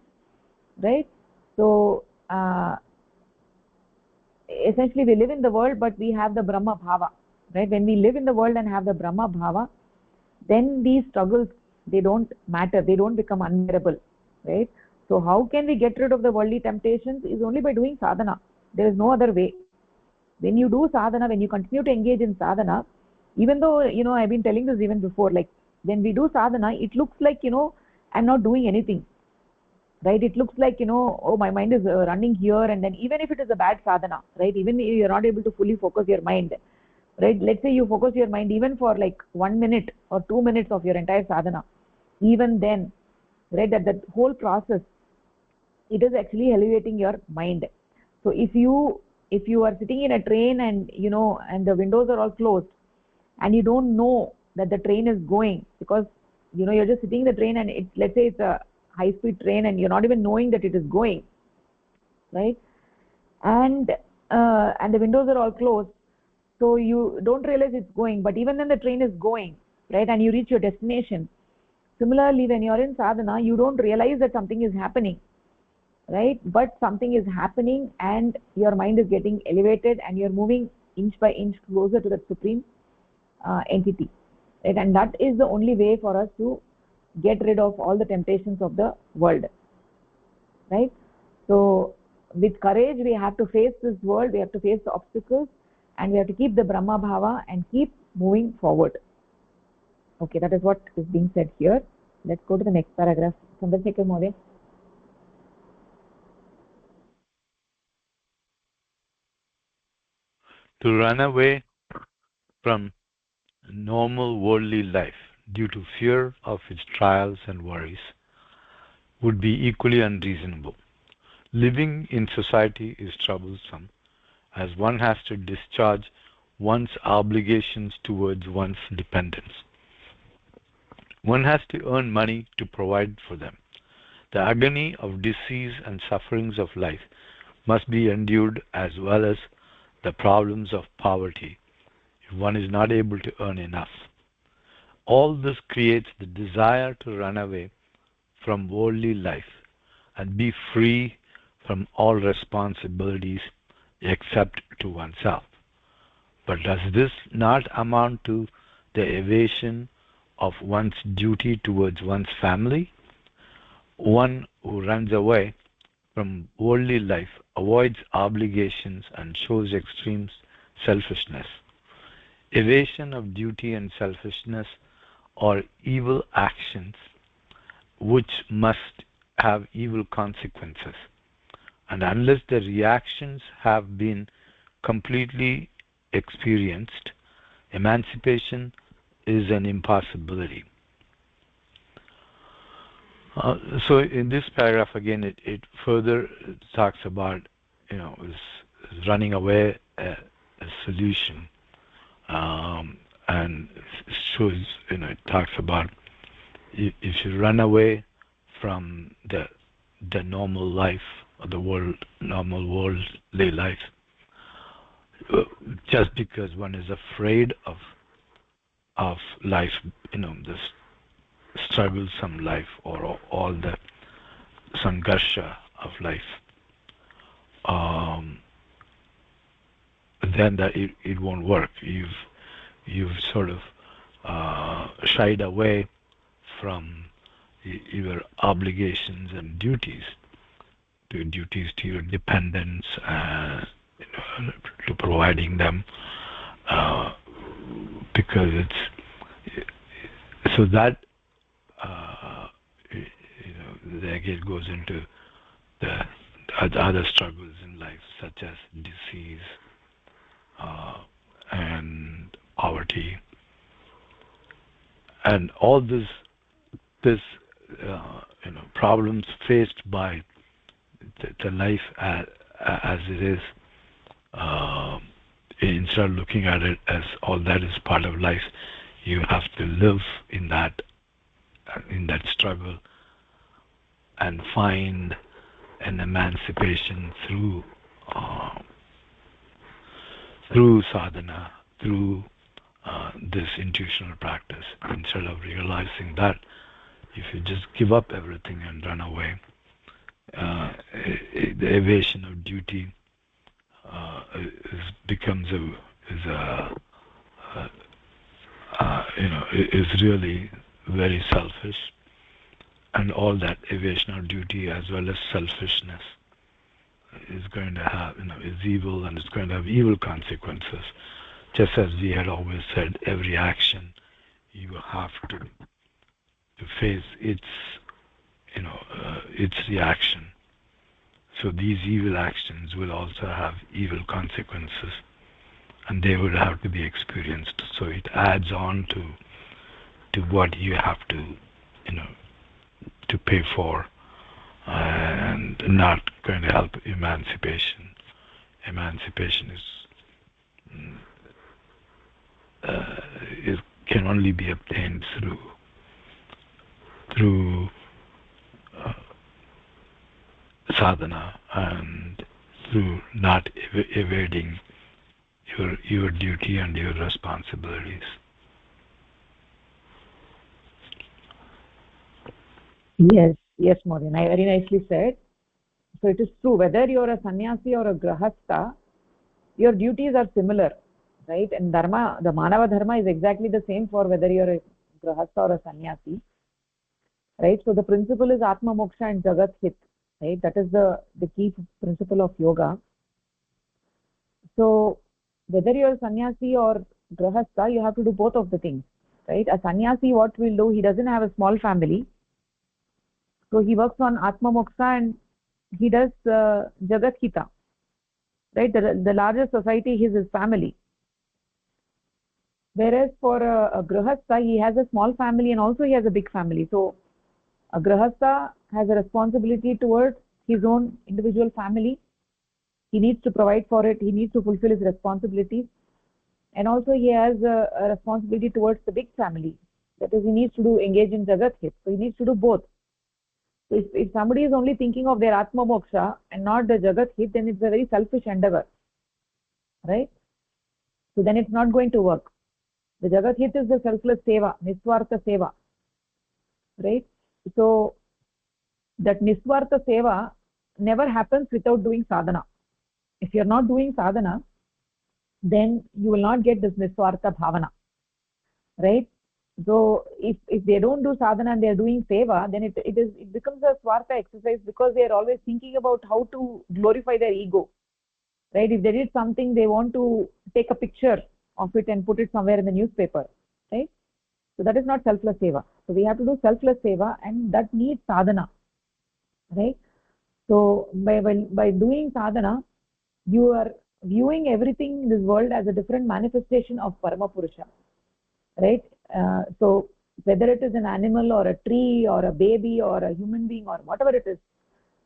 right? So essentially we live in the world, but we have the Brahma bhava, right? When we live in the world and have the Brahma bhava, then these struggles, they don't matter, they don't become unbearable, right? So how can we get rid of the worldly temptations? Is only by doing sadhana. There is no other way. When you do sadhana, when you continue to engage in sadhana, even though I've been telling this even before, like when we do sadhana, it looks like I'm not doing anything, right? It looks like oh, my mind is running here and then. Even if it is a bad sadhana, right? Even if you're not able to fully focus your mind, right? Let's say you focus your mind even for like 1 minute or 2 minutes of your entire sadhana, even then, right, that whole process, it is actually elevating your mind. So if you are sitting in a train and and the windows are all closed, and you don't know that the train is going, because you're just sitting in the train, and let's say it's a high speed train, and you're not even knowing that it is going, right? And the windows are all closed, so you don't realize it's going, but even then the train is going, right? And you reach your destination. Similarly, when you're in sadhana, you don't realize that something is happening, right? But something is happening, and your mind is getting elevated, and you're moving inch by inch closer to that supreme entity, right? And that is the only way for us to get rid of all the temptations of the world, right? So with courage, we have to face this world, we have to face the obstacles, and we have to keep the Brahma bhava and keep moving forward. Okay, that is what is being said here. Let's go to the next paragraph. Chandrasekhar Mohdaya. To run away from normal worldly life due to fear of its trials and worries would be equally unreasonable. Living in society is troublesome, as one has to discharge one's obligations towards one's dependents. One has to earn money to provide for them. The agony of disease and sufferings of life must be endured, as well as the problems of poverty, if one is not able to earn enough. All this creates the desire to run away from worldly life and be free from all responsibilities except to oneself. But does this not amount to the evasion of one's duty towards one's family? One who runs away from worldly life avoids obligations and shows extreme selfishness. Evasion of duty and selfishness are evil actions which must have evil consequences. And unless the reactions have been completely experienced, emancipation is an impossibility. So in this paragraph again, it further talks about, is running away a solution, and shows, it talks about if you run away from the normal life or the normal worldly life, just because one is afraid of life, this strugglesome life or all the sangarsha of life, then that it won't work. You've sort of shied away from your obligations and duties to your dependents, to providing them, because it's so that again it goes into the other struggles in life, such as disease and poverty, and all this problems faced by the life as it is. Instead of looking at it as all that is part of life, you have to live in that struggle and find an emancipation through sadhana, through this intuitional practice. Instead of realizing that if you just give up everything and run away, the evasion of duty is really very selfish, and all that evasion of duty as well as selfishness is going to have, is evil, and it's going to have evil consequences. Just as we had always said, every action you have to face its reaction. So these evil actions will also have evil consequences, and they would have to be experienced. So it adds on to what you have to pay for, and not going to help emancipation. Emancipation can only be obtained through sadhana, and through not evading your duty and your responsibilities. Yes, Maureen, very nicely said. So it is true, whether you're a sannyasi or a grahastha, your duties are similar, right? And dharma, the manava dharma is exactly the same for whether you're a grahastha or a sannyasi, right? So the principle is atma moksha and jagat hit, right? That is the key principle of yoga. So whether you're a sannyasi or grahastha, you have to do both of the things, right? A sannyasi, what will do, he doesn't have a small family, so he works on atma moksha and he does jagat hita, right? The largest society is his family. Whereas for a grahastha, he has a small family and also he has a big family. So a grahastha has a responsibility towards his own individual family. He needs to provide for it, he needs to fulfill his responsibilities, and also he has a responsibility towards the big family. That is, he needs to engage in jagat hit. So he needs to do both. So if somebody is only thinking of their atma moksha and not the jagat hit, then it's a very selfish endeavor, right? So then it's not going to work. The Jagat Hit is the selfless seva, Niswartha seva, right? So that Niswartha seva never happens without doing sadhana. If you're not doing sadhana, then you will not get this Niswartha bhavana, right? So if they don't do sadhana and they are doing seva, then it becomes a swartha exercise, because they are always thinking about how to glorify their ego, right? If they did something, they want to take a picture of it and put it somewhere in the newspaper, right? So that is not selfless seva. So we have to do selfless seva, and that needs sadhana, right? So by doing sadhana, you are viewing everything in this world as a different manifestation of Paramapurusha, right? So whether it is an animal or a tree or a baby or a human being or whatever it is,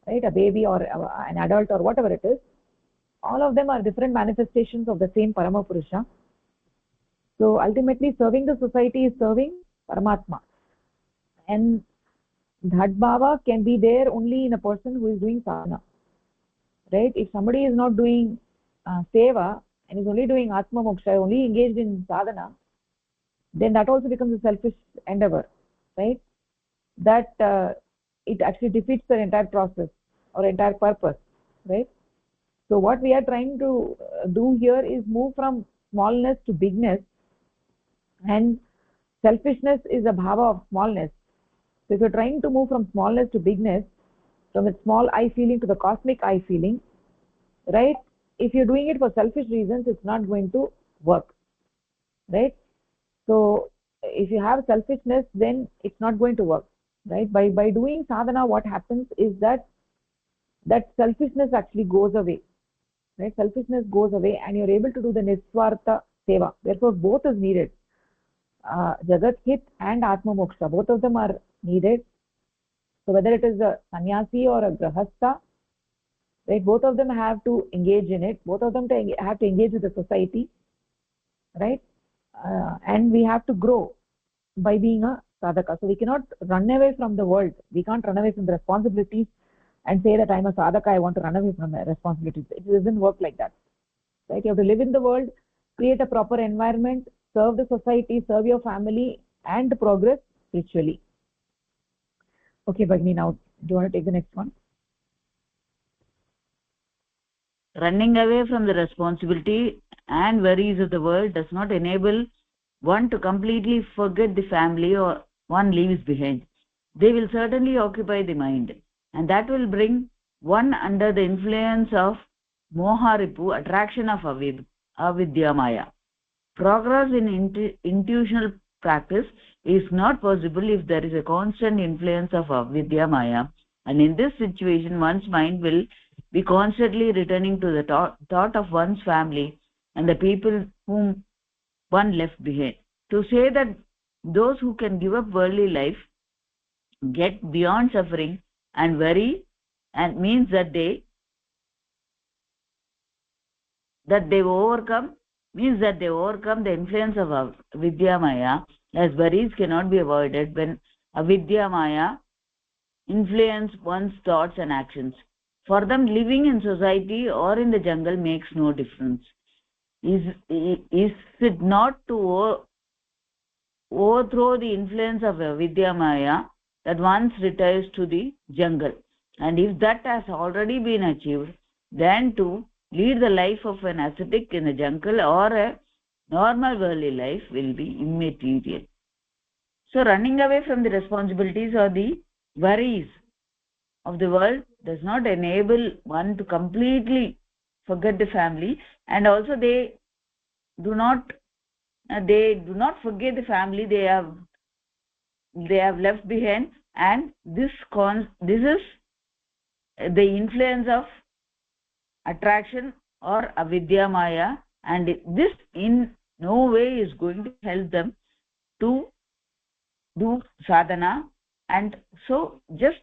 right? A baby or an adult or whatever it is, all of them are different manifestations of the same Paramapurusha. So ultimately, serving the society is serving Paramatma, and that bhava can be there only in a person who is doing sadhana, right? If somebody is not doing seva and is only doing atma moksha, only engaged in sadhana, then that also becomes a selfish endeavor, right? That it actually defeats the entire process or entire purpose, right? So what we are trying to do here is move from smallness to bigness, and selfishness is a bhava of smallness. So if you're trying to move from smallness to bigness, from the small I feeling to the cosmic I feeling, right? If you're doing it for selfish reasons, it's not going to work, right? So if you have selfishness, then it's not going to work, right? By doing sadhana, what happens is that selfishness actually goes away, right? Selfishness goes away, and you're able to do the niswartha seva. Therefore both is needed. Jagat Hit and Atma Moksha, both of them are needed. So whether it is a sannyasi or a grahastha, right, both of them have to engage in it, both of them have to engage with the society, right? And we have to grow by being a sadhaka. So we cannot run away from the world, we can't run away from the responsibilities and say that I'm a sadhaka, I want to run away from the responsibilities. It doesn't work like that, right? You have to live in the world, create a proper environment, serve the society, serve your family, and progress spiritually. Okay, Bhagini, now do you want to take the next one? Running away from the responsibility and worries of the world does not enable one to completely forget the family or one leaves behind. They will certainly occupy the mind, and that will bring one under the influence of moha ripu, attraction of avidya maya. Progress in intuitional practice is not possible if there is a constant influence of avidya maya, and in this situation one's mind will be constantly returning to the thought of one's family and the people whom one left behind. To say that those who can give up worldly life get beyond suffering and worry, and means that they overcome the influence of avidya maya, as worries cannot be avoided when avidya maya influence one's thoughts and actions. For them, living in society or in the jungle makes no difference. Is it not to overthrow the influence of avidya maya that once retires to the jungle? And if that has already been achieved, then to lead the life of an ascetic in the jungle or a normal worldly life will be immaterial. So running away from the responsibilities or the worries of the world does not enable one to completely forget the family, and also they do not forget the family they have left behind, and this is the influence of attraction or avidya maya, and this in no way is going to help them to do sadhana. And so just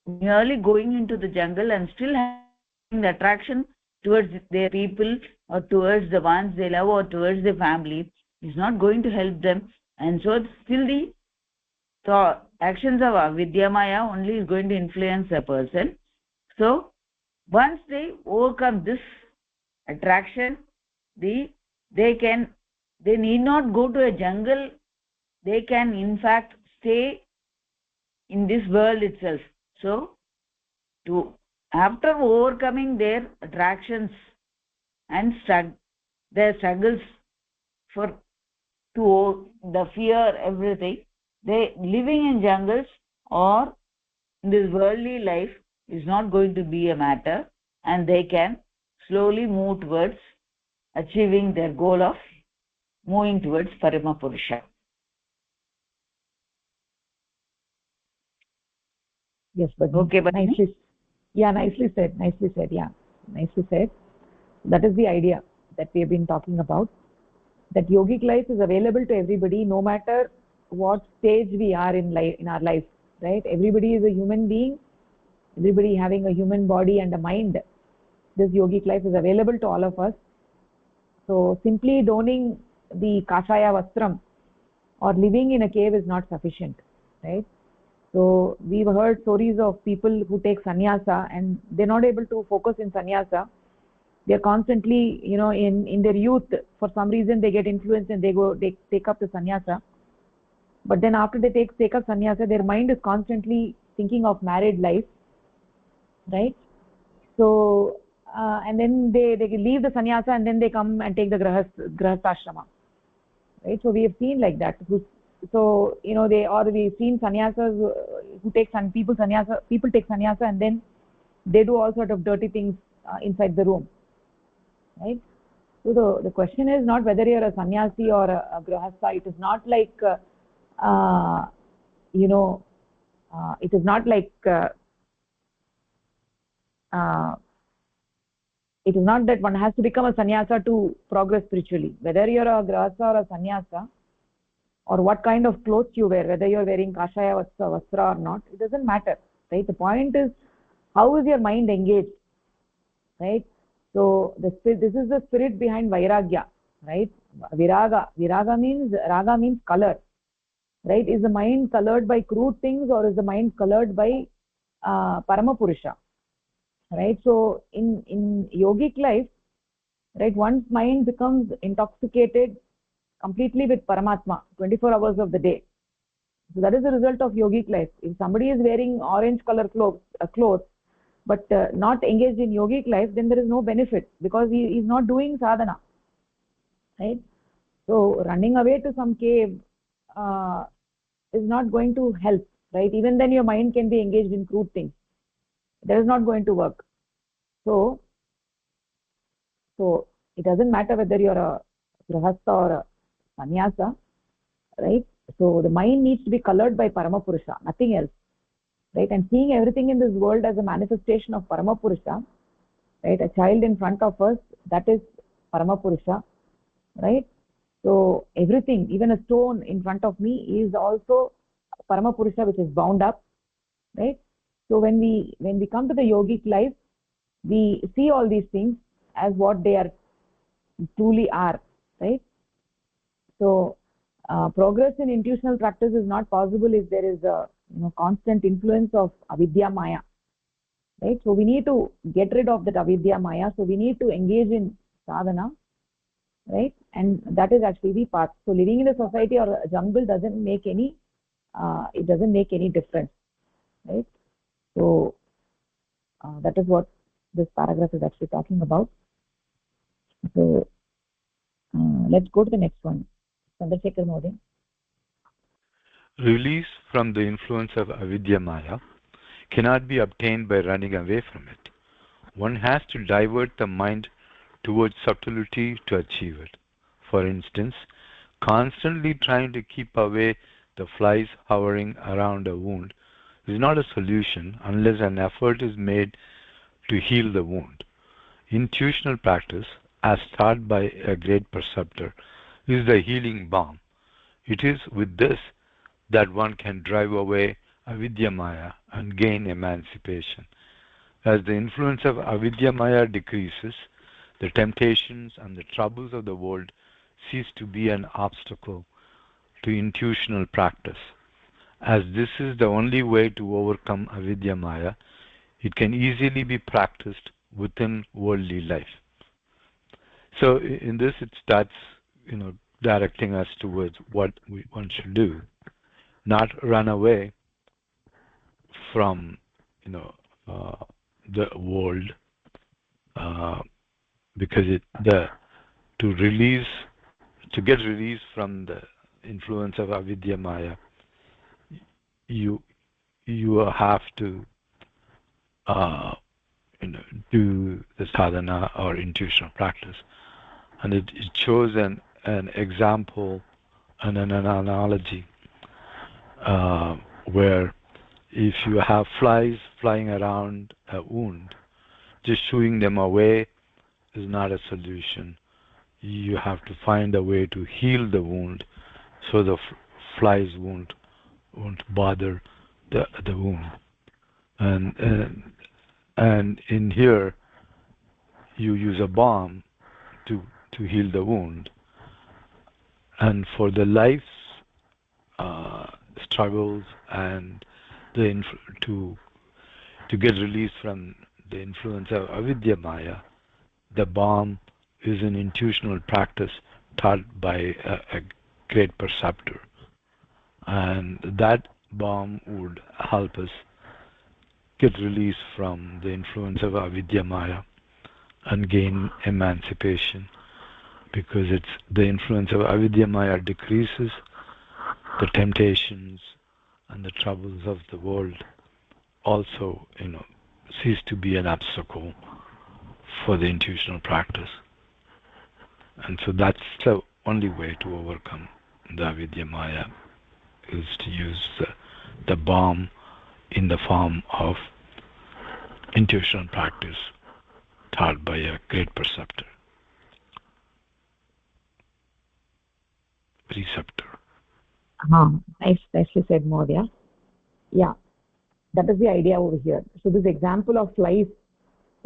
merely going into the jungle and still having the attraction towards their people or towards the ones they love or towards their family is not going to help them, and so still the actions of avidya maya only is going to influence a person. So once they overcome this attraction, they can They need not go to a jungle. They can, in fact, stay in this world itself. So, after overcoming their attractions and their struggles for the fear, everything, they living in jungles or in this worldly life is not going to be a matter, and they can slowly move towards achieving their goal of moving towards Paramapurusha. Yes, but okay, but nicely, yeah, nicely said, yeah, nicely said. That is the idea that we have been talking about, that yogic life is available to everybody, no matter what stage we are in life, in our life, right? Everybody is a human being, everybody having a human body and a mind. This yogic life is available to all of us. So simply donning the kashaya vastram or living in a cave is not sufficient, right? So we've heard stories of people who take sannyasa and they're not able to focus in sannyasa. They're constantly, in their youth, for some reason they get influenced and they take up the sannyasa. But then after they take up sannyasa, their mind is constantly thinking of married life, right? So and then they leave the sannyasa and then they come and take the grahastha, right? So we have seen like that. So we've seen sannyasas who take people take sannyasa and then they do all sort of dirty things inside the room, right? So the question is not whether you're a sannyasi or a grahastha. It is not like it is not like it is not that one has to become a sannyasa to progress spiritually. Whether you're a grahastha or a sannyasa, or what kind of clothes you wear, whether you're wearing kashaya vastra or not, it doesn't matter, right? The point is, how is your mind engaged, right? So this is the spirit behind vairagya, right? Viraga means, raga means color, right? Is the mind colored by crude things, or is the mind colored by Paramapurusha, right? So in yogic life, right, one's mind becomes intoxicated completely with Paramatma 24 hours of the day. So that is the result of yogic life. If somebody is wearing orange color clothes but not engaged in yogic life, then there is no benefit, because he is not doing sadhana, right? So running away to some cave is not going to help, right? Even then your mind can be engaged in crude things. That is not going to work. So it doesn't matter whether you're a grahastha or a sannyasa, right? So the mind needs to be colored by Paramapurusha, nothing else, right? And seeing everything in this world as a manifestation of Paramapurusha, right? A child in front of us, that is Paramapurusha, right? So everything, even a stone in front of me, is also Paramapurusha, which is bound up, right? So when we come to the yogic life, we see all these things as what they are truly are, right? So progress in intuitional practice is not possible if there is a constant influence of avidya maya, right? So we need to get rid of that avidya maya. So we need to engage in sadhana, right? And that is actually the path. So living in a society or a jungle doesn't make any difference, right? So that is what this paragraph is actually talking about. So let's go to the next one. Chandrasekhar Modi. Release from the influence of avidya maya cannot be obtained by running away from it. One has to divert the mind towards subtlety to achieve it. For instance, constantly trying to keep away the flies hovering around a wound is not a solution unless an effort is made to heal the wound. Intuitional practice, as taught by a great preceptor, is the healing balm. It is with this that one can drive away avidya maya and gain emancipation. As the influence of avidya maya decreases, the temptations and the troubles of the world cease to be an obstacle to intuitional practice. As this is the only way to overcome avidya maya, it can easily be practiced within worldly life. So in this it starts, directing us towards what one should do, not run away from the world, because to release to get released from the influence of avidya maya, you have to uh, do the sadhana or intuitional practice. And it shows an example and an analogy where if you have flies flying around a wound, just shooing them away is not a solution. You have to find a way to heal the wound so the flies won't bother the wound. And in here you use a balm to heal the wound. And for the life's struggles and to get released from the influence of avidya maya, the balm is an intuitional practice taught by a great preceptor, and that balm would help us get released from the influence of avidya maya and gain emancipation, because it's the influence of avidya maya decreases, the temptations and the troubles of the world also cease to be an obstacle for the intuitional practice. And so that's the only way to overcome the avidya maya, is to use the balm in the form of intuitional practice taught by a great preceptor. Nicely said, Maudya. Yeah, that is the idea over here. So this example of flies,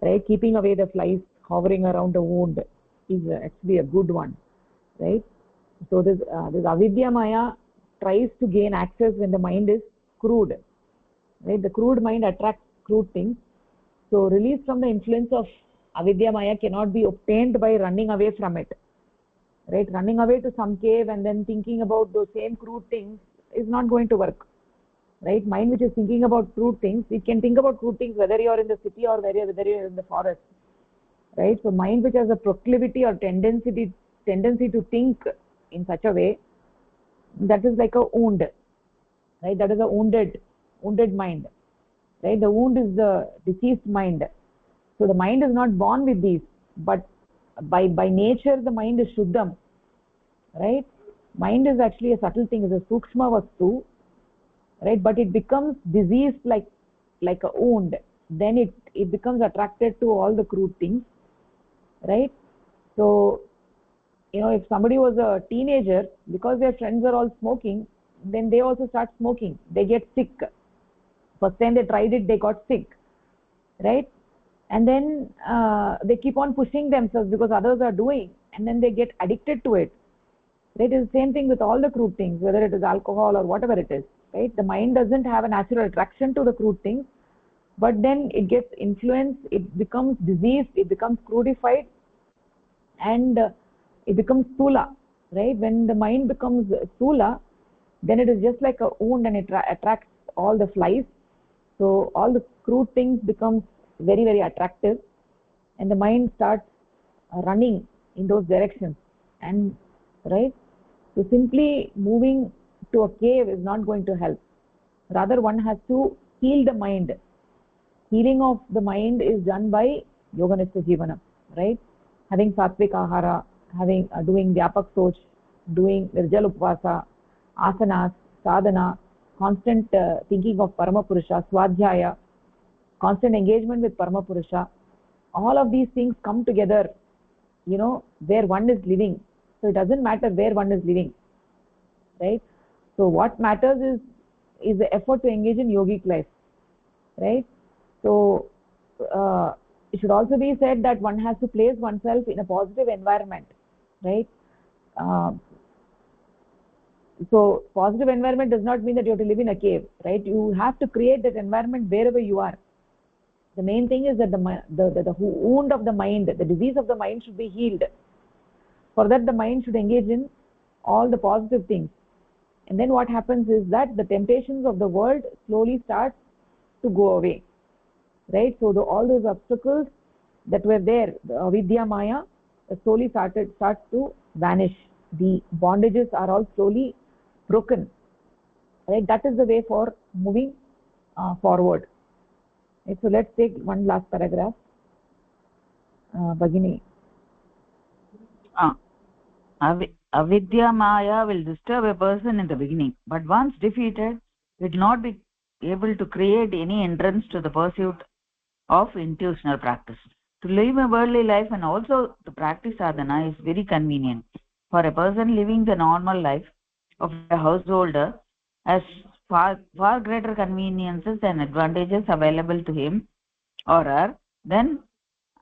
right, keeping away the flies hovering around the wound is actually a good one, right? So this avidya maya tries to gain access when the mind is crude, right? The crude mind attracts crude things. So release from the influence of avidya maya cannot be obtained by running away from it, right? Running away to some cave and then thinking about those same crude things is not going to work, right? Mind which is thinking about crude things, it can think about crude things whether you are in the city or whether you are in the forest, right? So mind which has a proclivity or tendency to think in such a way, that is like a wound, right? That is a wounded mind, right? The wound is the diseased mind. So the mind is not born with these, but by nature the mind is shuddham, right? Mind is actually a subtle thing, is a sukshma vastu, right? But it becomes diseased like a wound. Then it becomes attracted to all the crude things, right? So if somebody was a teenager, because their friends are all smoking, then they also start smoking. They get sick. First time they tried it, they got sick, right? And then they keep on pushing themselves because others are doing, and then they get addicted to it, right? It's the same thing with all the crude things, whether it is alcohol or whatever it is, right? The mind doesn't have a natural attraction to the crude things, but then it gets influenced, it becomes diseased, it becomes crudified, and it becomes stula, right? When the mind becomes stula, then it is just like a wound, and it attracts all the flies. So all the crude things becomes very, very attractive, and the mind starts running in those directions. And right, so simply moving to a cave is not going to help. Rather, one has to heal the mind. Healing of the mind is done by yoganistha jivanam, right? Having sattvic ahara, doing vyapak soch, doing nirjal upvasa, asanas, sadhana, constant thinking of paramapurusha, swadhyaya, constant engagement with paramapurusha. All of these things come together, where one is living. So it doesn't matter where one is living, right? So what matters is the effort to engage in yogic life, right? So it should also be said that one has to place oneself in a positive environment, right? So positive environment does not mean that you have to live in a cave, right? You have to create that environment wherever you are. The main thing is that the wound of the mind, the disease of the mind should be healed. For that, the mind should engage in all the positive things. And then what happens is that the temptations of the world slowly start to go away, right? So all those obstacles that were there, the avidya maya, slowly starts to vanish. The bondages are all slowly broken, right? That is the way for moving forward. Right? So let's take one last paragraph. Bhagini. Avidya Maya will disturb a person in the beginning, but once defeated, it will not be able to create any hindrance to the pursuit of intuitional practice. To live a worldly life and also to practice sadhana is very convenient. For a person living the normal life of a householder has far greater conveniences and advantages available to him or her than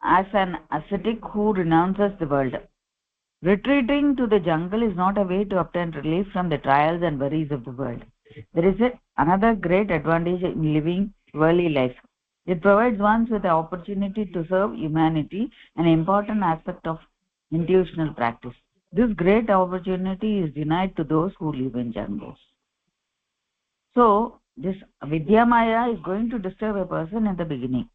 as an ascetic who renounces the world. Retreating to the jungle is not a way to obtain relief from the trials and worries of the world. There is another great advantage in living worldly life. It provides one with the opportunity to serve humanity, an important aspect of intuitional practice. This great opportunity is denied to those who live in jungles. So, this Vidya Maya is going to disturb a person in the beginning.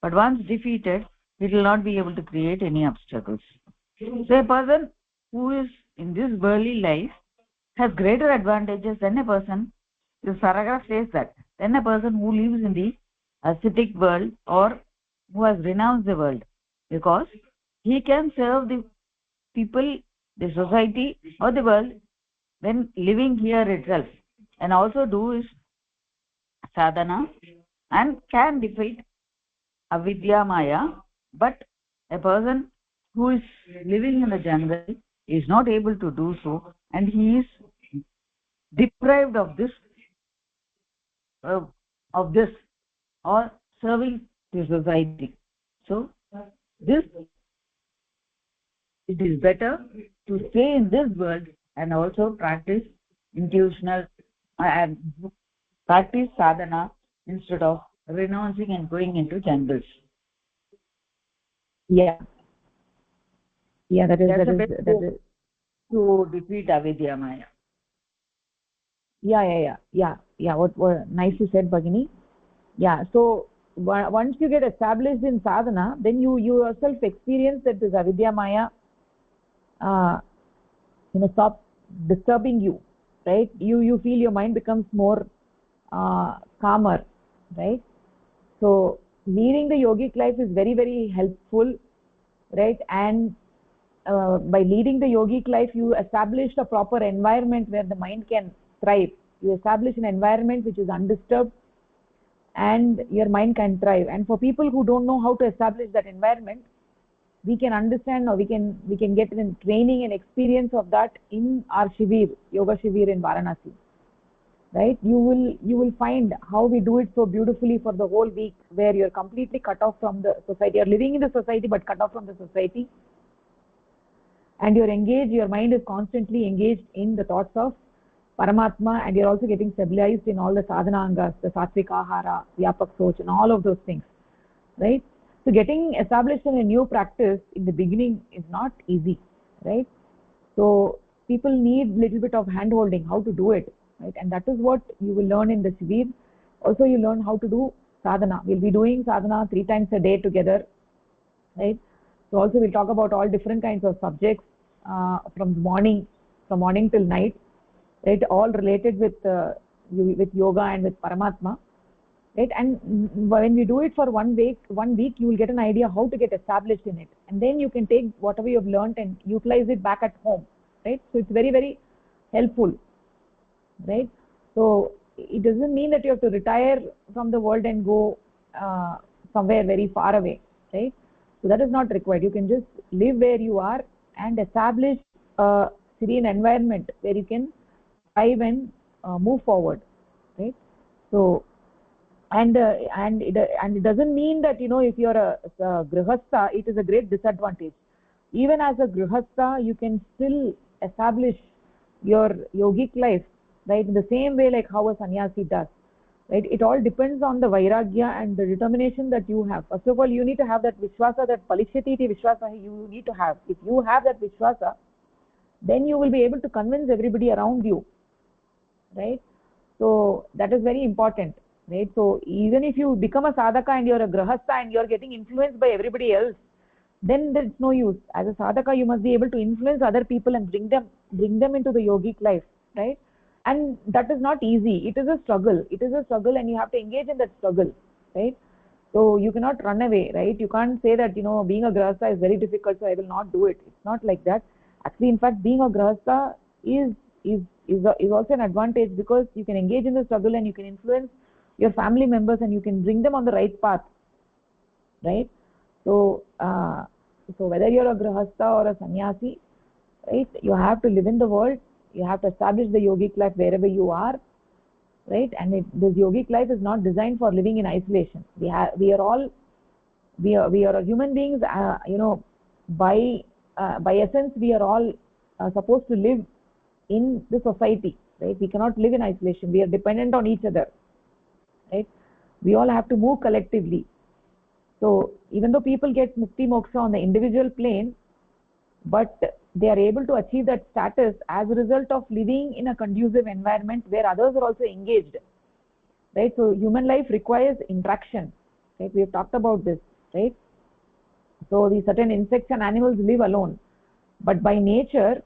But once defeated, it will not be able to create any obstacles. So a person who is in this worldly life has greater advantages than a person, this paragraph says that, than a person who lives in the ascetic world or who has renounced the world, because he can serve the people, the society or the world when living here itself, and also do his sadhana and can defeat avidya maya. But a person who is living in the jungle is not able to do so, and he is deprived of this or serving the society. So this, it is better to stay in this world and also practice intuitional and practice sadhana instead of renouncing and going into jungles. Yeah, that is to defeat avidya maya. What nicely said, Bhagini. Yeah, so once you get established in sadhana, then you yourself experience that this avidya maya stop disturbing you, right? You feel your mind becomes more calmer, right? So leading the yogic life is very, very helpful, right? And by leading the yogic life, you establish a proper environment where the mind can thrive. You establish an environment which is undisturbed and your mind can thrive. And for people who don't know how to establish that environment, we can understand, or we can get in training and experience of that in our shivir, yoga shivir in Varanasi, right? You will find how we do it so beautifully for the whole week, where you're completely cut off from the society. You're living in the society but cut off from the society, and you're engaged, your mind is constantly engaged in the thoughts of Paramatma, and you're also getting stabilized in all the sadhana angas, the satvik ahara, vyapak soch, and all of those things, right? So getting established in a new practice in the beginning is not easy, right? So people need little bit of hand holding, how to do it, right? And that is what you will learn in the shivir. Also you learn how to do sadhana. We'll be doing sadhana 3 times a day together, right? So also we'll talk about all different kinds of subjects from morning till night, right? All related with yoga and with Paramatma, right? And when we do it for 1 week, you will get an idea how to get established in it, and then you can take whatever you have learned and utilize it back at home, right? So it's very, very helpful, right? So it doesn't mean that you have to retire from the world and go somewhere very far away, right? So that is not required. You can just live where you are and establish a serene environment where you can thrive and move forward, right? So and it doesn't mean that if you're a grihastha, it is a great disadvantage. Even as a grihastha, you can still establish your yogic life, right, in the same way like how a sannyasi does, right? It all depends on the vairagya and the determination that you have. First of all, you need to have that vishwasa, that palishyati iti vishwasa you need to have. If you have that vishwasa, then you will be able to convince everybody around you, right? So that is very important, right? So even if you become a sadhaka and you're a grahastha and you're getting influenced by everybody else, then there's no use. As a sadhaka, you must be able to influence other people and bring them into the yogic life, right? And that is not easy. It is a struggle. It is a struggle, and you have to engage in that struggle, right? So you cannot run away, right? You can't say that, being a grahastha is very difficult, so I will not do it. It's not like that. Actually, in fact, being a grahastha is also an advantage, because you can engage in the struggle and you can influence your family members and you can bring them on the right path, right? So whether you're a grahastha or a sannyasi, right, you have to live in the world. You have to establish the yogic life wherever you are, right? And this yogic life is not designed for living in isolation. We are human beings. By essence, we are all supposed to live in the society, right? We cannot live in isolation. We are dependent on each other, right? We all have to move collectively. So even though people get mukti moksha on the individual plane, but they are able to achieve that status as a result of living in a conducive environment where others are also engaged, right? So human life requires interaction, right? We have talked about this, right? So the certain insects and animals live alone, but by nature,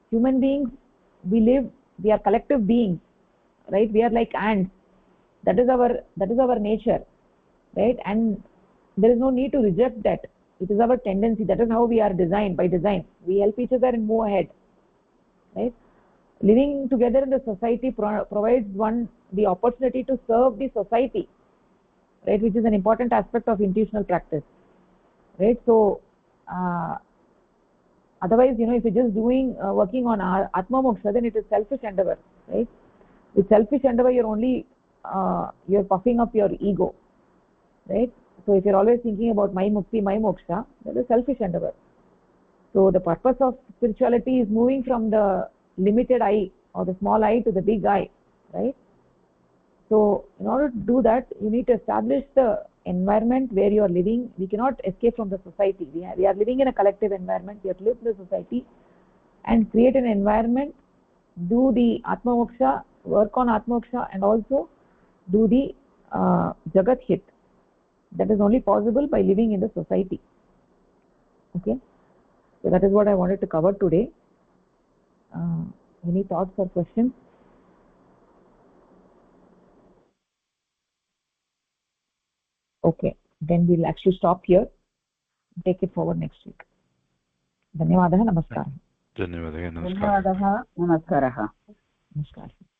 human beings, we are collective beings, right? We are like ants. That is our nature, right? And there is no need to reject that. It is our tendency. That is how we are designed. By design, we help each other and move ahead, right? Living together in the society provides one the opportunity to serve the society, right? Which is an important aspect of intuitional practice, right? So otherwise, if you're just working on atma moksha, then it is selfish endeavor, right? With selfish endeavor, you're puffing up your ego, right? So if you're always thinking about my mukti, my moksha, that is selfish endeavor. So the purpose of spirituality is moving from the limited I or the small I to the big I, right? So in order to do that, you need to establish the environment where you are living. We cannot escape from the society. We are living in a collective environment. We have to live in the society and create an environment, do the atma moksha, work on atma moksha, and also do the jagat hit. That is only possible by living in the society. Okay, so that is what I wanted to cover today. Any thoughts or questions? Okay, then we'll actually stop here. Take it forward next week. धन्यवादः. नमस्कारः. धन्यवादः. धन्यवादः. नमस्कारः. नमस्कारः.